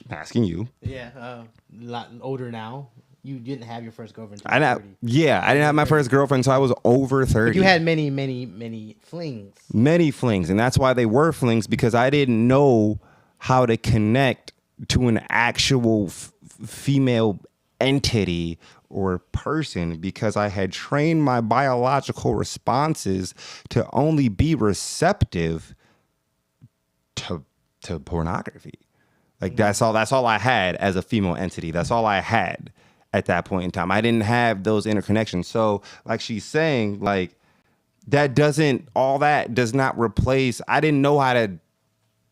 Asking you. Yeah, a lot older now. You didn't have your first girlfriend until I didn't have my first girlfriend until I was over 30. But you had many flings. Many flings, and that's why they were flings, because I didn't know how to connect to an actual female entity or person, because I had trained my biological responses to only be receptive to pornography. Like that's all I had as a female entity. That's all I had at that point in time. I didn't have those interconnections. So like she's saying, like does not replace. I didn't know how to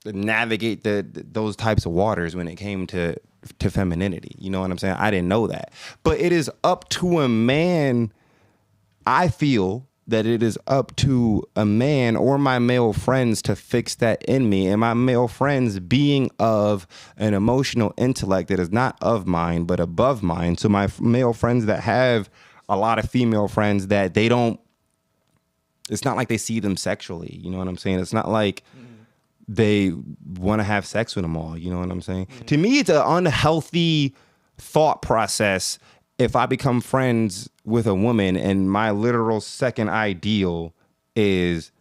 navigate those types of waters when it came to femininity. You know what I'm saying? I didn't know that. But it is up to a man. I feel that it is up to a man or my male friends to fix that in me, and my male friends being of an emotional intellect that is not of mine but above mine. So my male friends that have a lot of female friends that they don't it's not like they see them sexually. You know what I'm saying? It's not like they want to have sex with them all. You know what I'm saying? To me, it's an unhealthy thought process if I become friends with a woman and my literal second ideal is,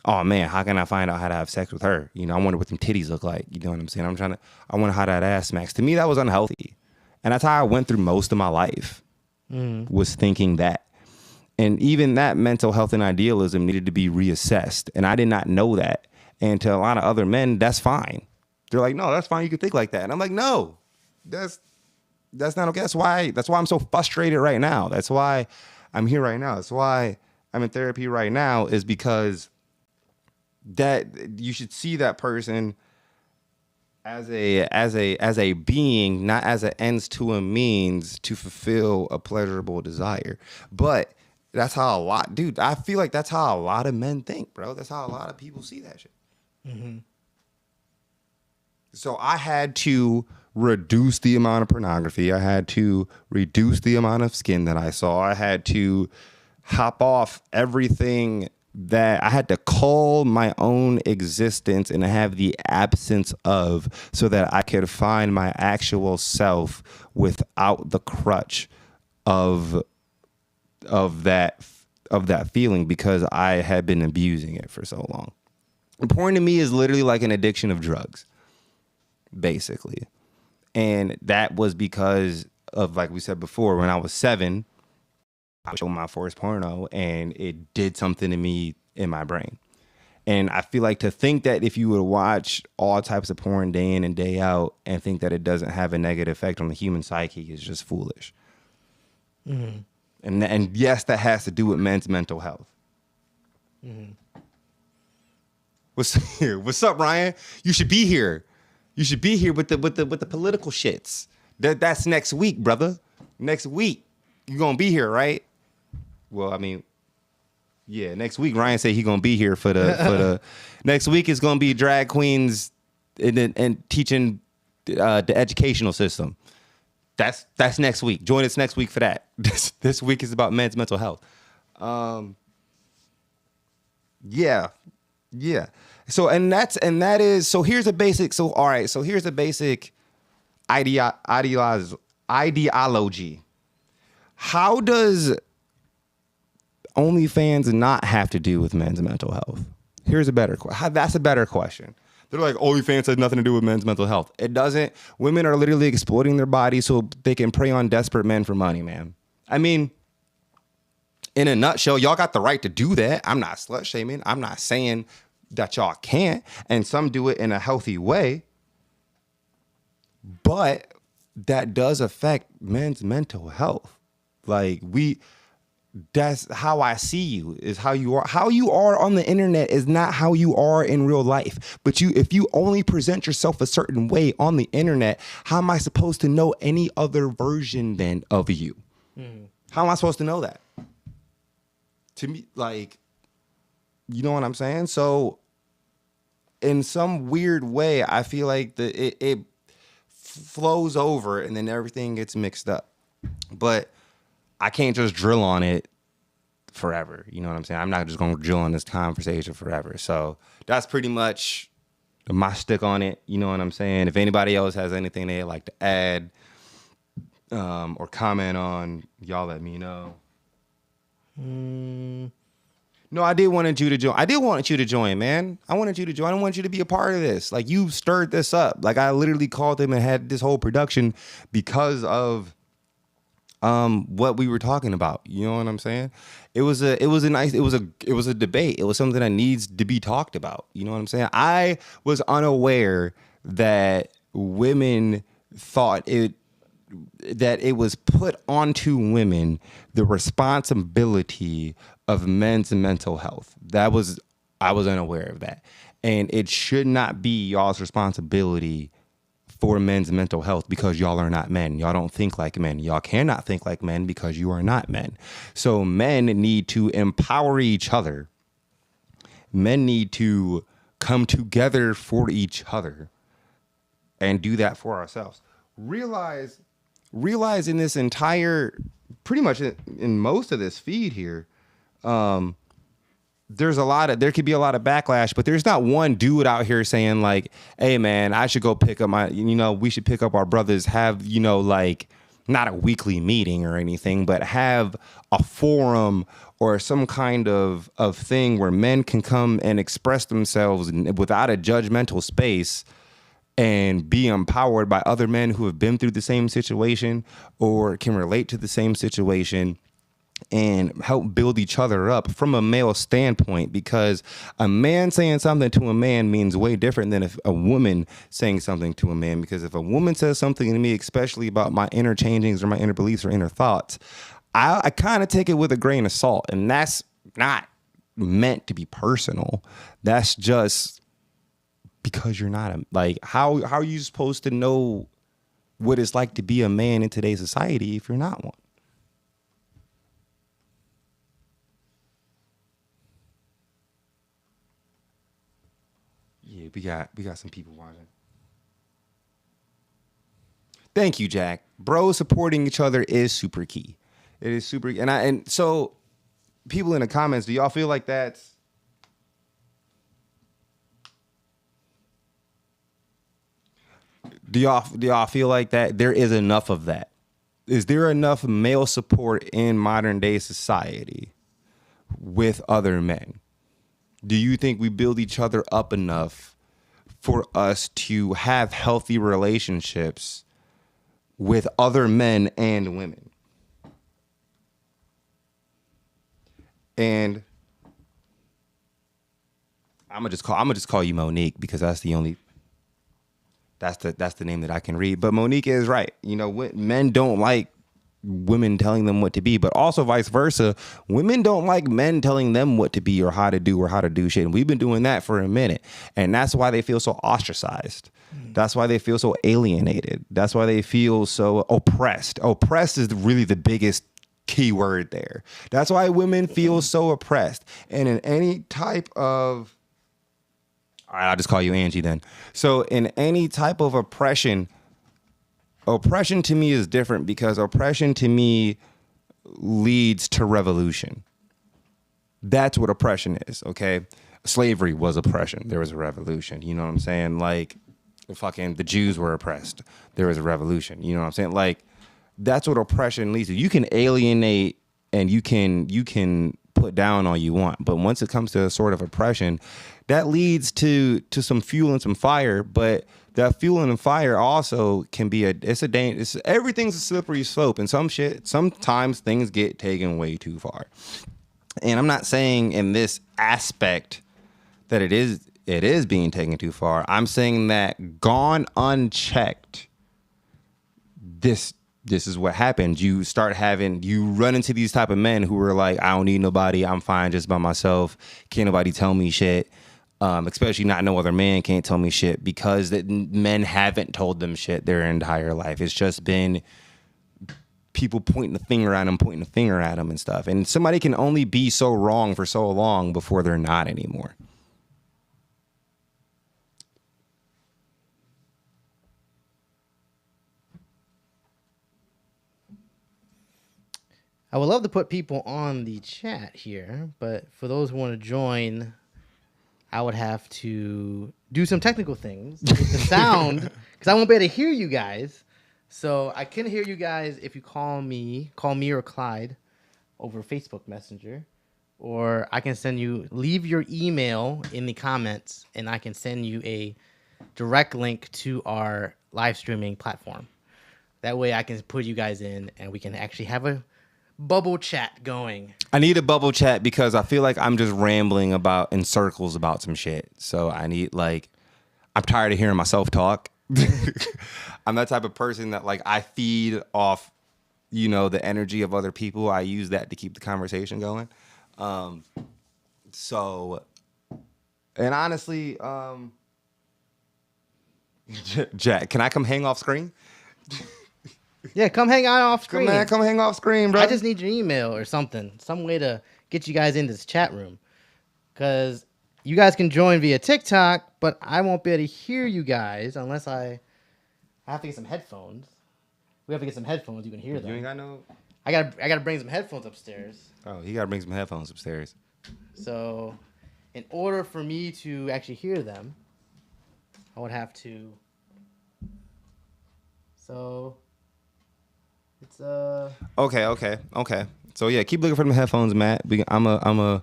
oh man, how can I find out how to have sex with her? You know, I wonder what them titties look like. You know what I'm saying? I wonder how that ass smacks. To me, that was unhealthy. And that's how I went through most of my life, was thinking that. And even that mental health and idealism needed to be reassessed. And I did not know that. And to a lot of other men, that's fine. They're like, no, that's fine. You can think like that. And I'm like, no, that's not okay. That's why I'm so frustrated right now. That's why I'm here right now. That's why I'm in therapy right now, is because that you should see that person as a being, not as an ends to a means to fulfill a pleasurable desire. But that's how I feel like that's how a lot of men think, bro. That's how a lot of people see that shit. So I had to reduce the amount of pornography. I had to reduce the amount of skin that I saw. I had to hop off everything that I had to call my own existence and have the absence of, so that I could find my actual self without the crutch of that feeling, because I had been abusing it for so long. And porn to me is literally like an addiction of drugs, basically. And that was because of, like we said before, when I was 7, I showed my first porno and it did something to me in my brain. And I feel like to think that if you would watch all types of porn day in and day out and think that it doesn't have a negative effect on the human psyche is just foolish. And yes, that has to do with men's mental health. What's up, Ryan? You should be here. You should be here with the political shits. That's next week, brother. Next week. You gonna be here, right? Well, I mean, yeah, next week Ryan said he gonna be here for the next week is gonna be drag queens and teaching the educational system. That's next week. Join us next week for that. This week is about men's mental health. Yeah. So that is so here's a basic. So all right. So here's a basic ideology. How does OnlyFans not have to do with men's mental health? Here's a better question. That's a better question. They're like, OnlyFans has nothing to do with men's mental health. It doesn't. Women are literally exploiting their bodies so they can prey on desperate men for money, man. I mean, in a nutshell, y'all got the right to do that. I'm not slut shaming. I'm not saying that y'all can't. And some do it in a healthy way. But that does affect men's mental health. Like that's how I see you, is how you are. How you are on the internet is not how you are in real life. But if you only present yourself a certain way on the internet, how am I supposed to know any other version then of you? How am I supposed to know that? To me, like, you know what I'm saying? So in some weird way, I feel like it flows over and then everything gets mixed up. But I can't just drill on it forever. You know what I'm saying? I'm not just going to drill on this conversation forever. So that's pretty much my stick on it. You know what I'm saying? If anybody else has anything they'd like to add or comment on, y'all let me know. No, I did want you to join. I did want you to join, man. I wanted you to join. I want you to be a part of this. Like, you stirred this up. Like, I literally called them and had this whole production because of what we were talking about. You know what I'm saying? It was a debate. It was something that needs to be talked about. You know what I'm saying? I was unaware that women thought that it was put onto women the responsibility of men's mental health. I was unaware of that. And it should not be y'all's responsibility for men's mental health, because y'all are not men. Y'all don't think like men. Y'all cannot think like men because you are not men. So men need to empower each other. Men need to come together for each other and do that for ourselves. Realize in this entire, pretty much in most of this feed here, there could be a lot of backlash, but there's not one dude out here saying like, hey man, I should go pick up we should pick up our brothers, have, like not a weekly meeting or anything, but have a forum or some kind of thing where men can come and express themselves without a judgmental space and be empowered by other men who have been through the same situation or can relate to the same situation and help build each other up from a male standpoint, because a man saying something to a man means way different than if a woman saying something to a man. Because if a woman says something to me, especially about my inner changings or my inner beliefs or inner thoughts, I kind of take it with a grain of salt. And that's not meant to be personal. That's just because you're not how are you supposed to know what it's like to be a man in today's society if you're not one? Yeah, we got some people watching. Thank you, Jack. Bros supporting each other is super key. It is super, and so people in the comments, do y'all feel like that's do y'all feel like that there is enough of that? Is there enough male support in modern day society with other men? Do you think we build each other up enough for us to have healthy relationships with other men and women? And I'm gonna just call you Monique because that's the name that I can read. But Monique is right. Men don't like women telling them what to be, but also vice versa. Women don't like men telling them what to be or how to do shit. And we've been doing that for a minute. And that's why they feel so ostracized. That's why they feel so alienated. That's why they feel so oppressed. Oppressed is really the biggest key word there. That's why women feel so oppressed. And in any type of, all right, I'll just call you Angie then. So in any type of oppression to me is different, because oppression to me leads to revolution. That's what oppression is, okay? Slavery was oppression. There was a revolution. You know what I'm saying? Like, the Jews were oppressed. There was a revolution. You know what I'm saying? Like, that's what oppression leads to. You can alienate and you can put down all you want, but once it comes to a sort of oppression, that leads to some fuel and some fire. But that fuel and fire also can be everything's a slippery slope, and sometimes things get taken way too far. And I'm not saying in this aspect that it is being taken too far. I'm saying that gone unchecked, this is what happens. You run into these type of men who are like, I don't need nobody. I'm fine just by myself. Can't nobody tell me shit. Especially not no other man can't tell me shit, because men haven't told them shit their entire life. It's just been people pointing the finger at them and stuff. And somebody can only be so wrong for so long before they're not anymore. I would love to put people on the chat here, but for those who want to join, I would have to do some technical things with the sound, because I won't be able to hear you guys. So I can hear you guys if you call me or Clyde over Facebook Messenger, or I can leave your email in the comments, and I can send you a direct link to our live streaming platform. That way I can put you guys in and we can actually have a bubble chat going. I need a bubble chat because I feel like I'm just rambling in circles about some shit. So I need, I'm tired of hearing myself talk. I'm that type of person that I feed off, the energy of other people. I use that to keep the conversation going. And honestly, Jack, can I come hang off screen? Yeah, come hang out off screen. Come hang off screen, bro. I just need your email or something. Some way to get you guys into this chat room. Because you guys can join via TikTok, but I won't be able to hear you guys unless I have to get some headphones. We have to get some headphones. You can hear them. You ain't got no... I gotta bring some headphones upstairs. Oh, he gotta bring some headphones upstairs. So, in order for me to actually hear them, I would have to. So, it's Okay. So yeah, keep looking for them headphones, Matt. I'm a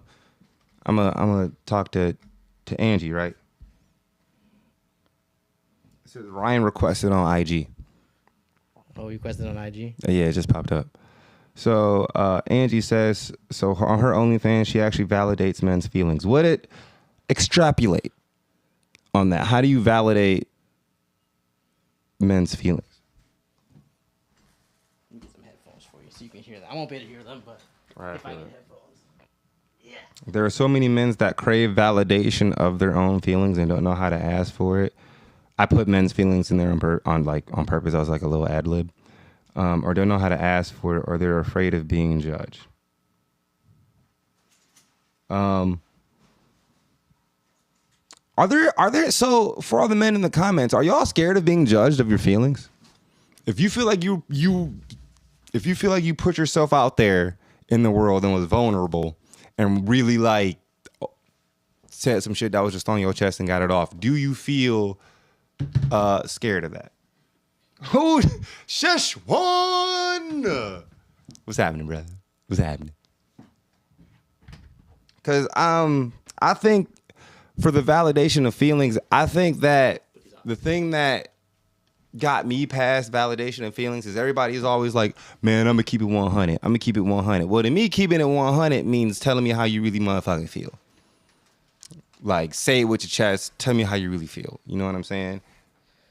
talk to Angie, right? It says Ryan requested on IG. Oh, you requested on IG? Yeah, it just popped up. So Angie says, so on her OnlyFans, she actually validates men's feelings. Would it extrapolate on that? How do you validate men's feelings? Let me get some headphones for you so you can hear them. I won't be able to hear them, but Right, if I I get feel it. headphones. Yeah. There are so many men that crave validation of their own feelings and don't know how to ask for it. I put men's feelings in there on purpose. I was like a little ad lib. Or don't know how to ask for it, or they're afraid of being judged. Are there so for all the men in the comments, are y'all scared of being judged of your feelings? If you feel like you put yourself out there in the world and was vulnerable and really like said some shit that was just on your chest and got it off, do you feel scared of that? Who? Sheshwan! What's happening, brother? What's happening? Because I think for the validation of feelings, I think that the thing that got me past validation of feelings is everybody's always like, man, I'm going to keep it 100. I'm going to keep it 100. Well, to me, keeping it 100 means telling me how you really motherfucking feel. Like, say it with your chest. Tell me how you really feel. You know what I'm saying?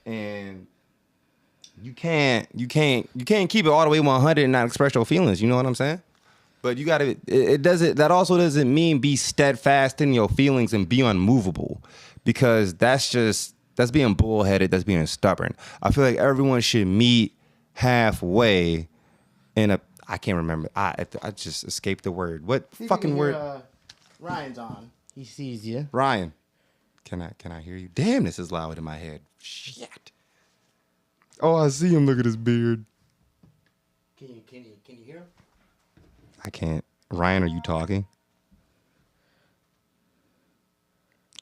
And you can't keep it all the way 100 and not express your feelings. You know what I'm saying? But you gotta. That also doesn't mean be steadfast in your feelings and be unmovable, because that's being bullheaded. That's being stubborn. I feel like everyone should meet halfway. I can't remember. I just escaped the word. What fucking word? Ryan's on. He sees you. Ryan, can I hear you? Damn, this is loud in my head. Shit. Oh, I see him. Look at his beard. Can you hear him? I can't. Ryan, are you talking?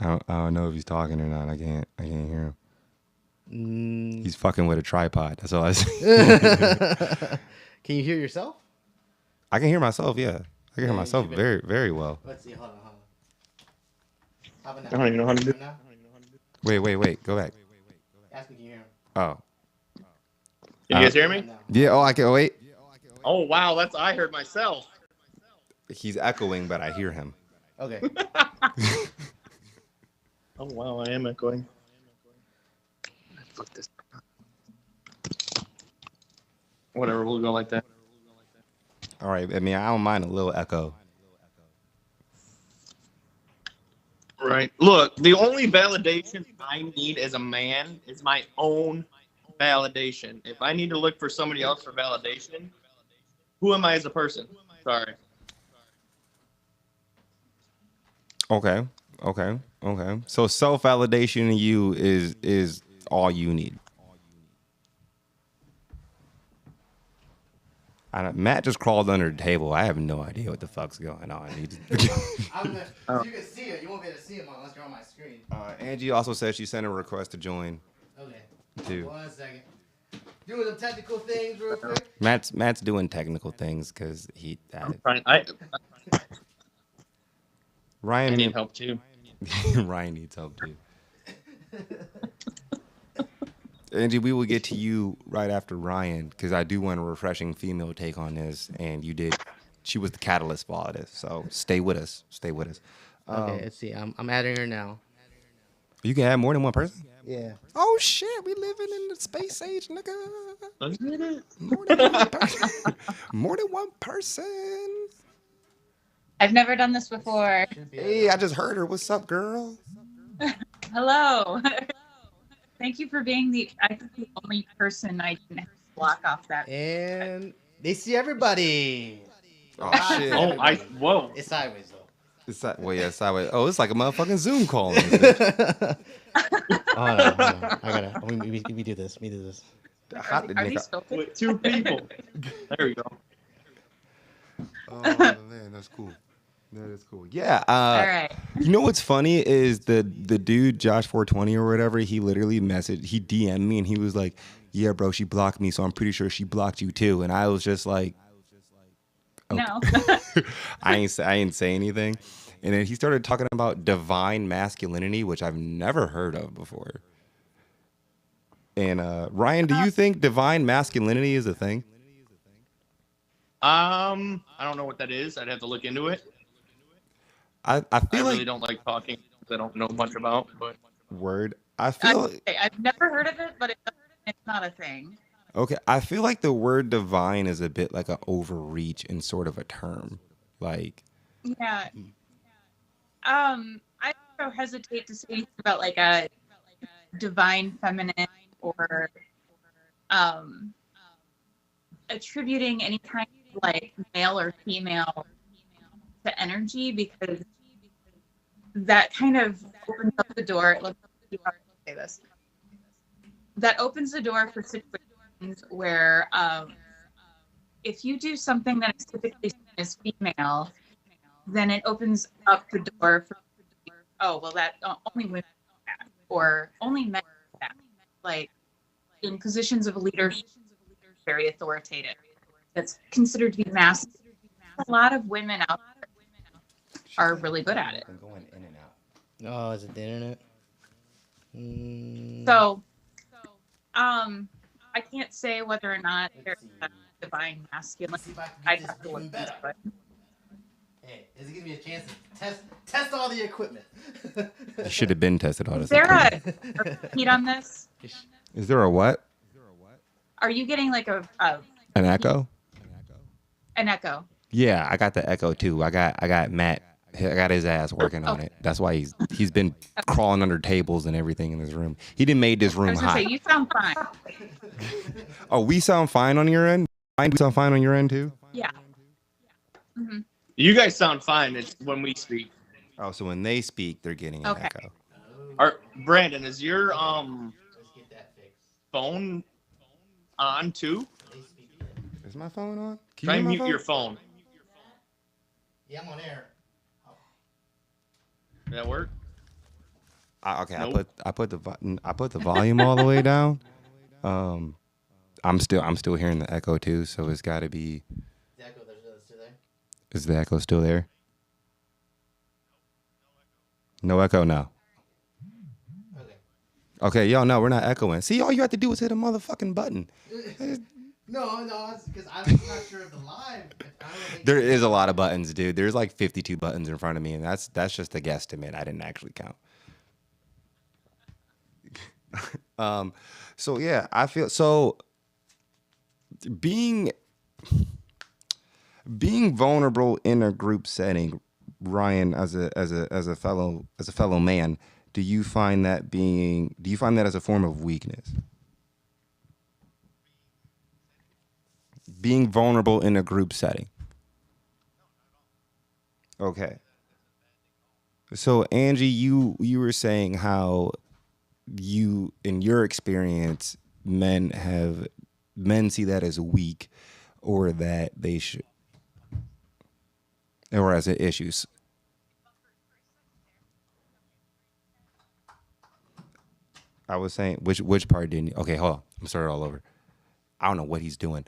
I don't know if he's talking or not. I can't hear him. He's fucking with a tripod. That's all I see. Can you hear yourself? I can hear myself. Yeah, I can hear myself you very, very well. Let's see. Hold on. How about now? I don't even know how to do it. Wait. Go back. Ask me, can you hear him? Oh. Can you guys hear me? Yeah. Oh, I can. Wait. Oh wow, I heard myself. He's echoing, but I hear him. Okay. Oh wow, I am echoing. Fuck this. Whatever, we'll go like that. All right. I mean, I don't mind a little echo. Right. Look, the only validation I need as a man is my own validation. If I need to look for somebody else for validation, who am I as a person? Sorry. Okay. So self-validation in you is all you need. Matt just crawled under the table. I have no idea what the fuck's going on. You can see it. You won't be able to see him unless you're on my screen. Angie also said she sent a request to join. Okay. Too. 1 second. Doing the technical things real quick. Matt's doing technical things because he. Ryan I need help too. Ryan needs help too. Angie, we will get to you right after Ryan because I do want a refreshing female take on this, and you did. She was the catalyst for all of this, so stay with us. Okay, let's see. I'm adding her now. You can add more than one person? Yeah. Oh shit, we living in the space age, nigga. Let's get it. More than one person. I've never done this before. Hey, I just heard her. What's up, girl? Hello. Thank you for being the only person I didn't have to block off that. And they see everybody. Oh shit. Whoa. It's sideways though. It's sideways. Oh, it's like a motherfucking Zoom call. Hold on. I gotta. We do this. Are these filtered? With two people. There we go. Oh man, that's cool. That is cool. Yeah. All right. You know what's funny is the dude Josh 420 or whatever. He literally he DM'd me and he was like, "Yeah, bro, she blocked me, so I'm pretty sure she blocked you too." And I was just like, No. I ain't say anything. And then he started talking about divine masculinity, which I've never heard of before. And Ryan, do you think divine masculinity is a thing? I don't know what that is. I'd have to look into it. I I feel really like don't like talking. I don't know much about, but word. I feel like, I've never heard of it, but it's not a thing. okay. I feel like the word divine is a bit like an overreach in sort of a term. Like, Yeah. I also hesitate to say anything about like a divine feminine or attributing any kind of like male or female to energy, because that kind of opens up the door. Let's see how I say this. That opens the door for situations where if you do something that is typically seen as female, then it opens up the door for, oh, well, that only women do that, or only men do that. Like in positions of leadership, very authoritative. That's considered to be masculine. A lot of women out there are really good at it. I'm going in and out. Oh, is it the internet? So, I can't say whether or not there's a divine masculine. I'd have to look into it. Hey, this gives me a chance to test all the equipment. You should have been tested all this. Is there a repeat on this? Is there a what? Are you getting like an echo? An echo? Yeah, I got the echo too. I got Matt. I got his ass working on it. That's why he's been crawling under tables and everything in this room. He done made this I room was gonna hot. say you sound fine. Oh, we sound fine on your end? We sound fine on your end too? Yeah. Mm-hmm. you guys sound fine. It's when we speak. Oh, so when they speak, they're getting an Okay. echo. Brandon, is your phone on too? Is my phone on? Can Try you and hear mute my your phone? phone. Yeah, I'm on air. Did that work? Okay, Nope. I put the volume all the way down. I'm still hearing the echo too, so it's got to be. The echo, there's still there. Is the echo still there? No echo now. Okay. Okay, y'all know we're not echoing. See, all you have to do is hit a motherfucking button. No, it's because I'm not sure of the live. There is a lot of buttons, dude. There's like 52 buttons in front of me, and that's just a guesstimate. I didn't actually count. So yeah, I feel so being vulnerable in a group setting, Ryan, as a fellow man, do you find that as a form of weakness? Being vulnerable in a group setting. Okay. So Angie, you were saying how you, in your experience, men see that as weak, or that they should, or as an issue. I was saying which part didn't you? Okay, hold on. I'm starting all over. I don't know what he's doing.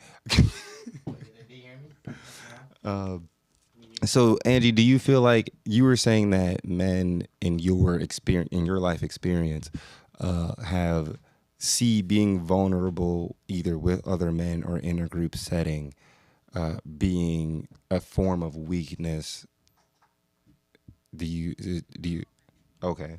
So Angie, do you feel like you were saying that men in your life experience, see being vulnerable either with other men or in a group setting, being a form of weakness? Do you? Okay.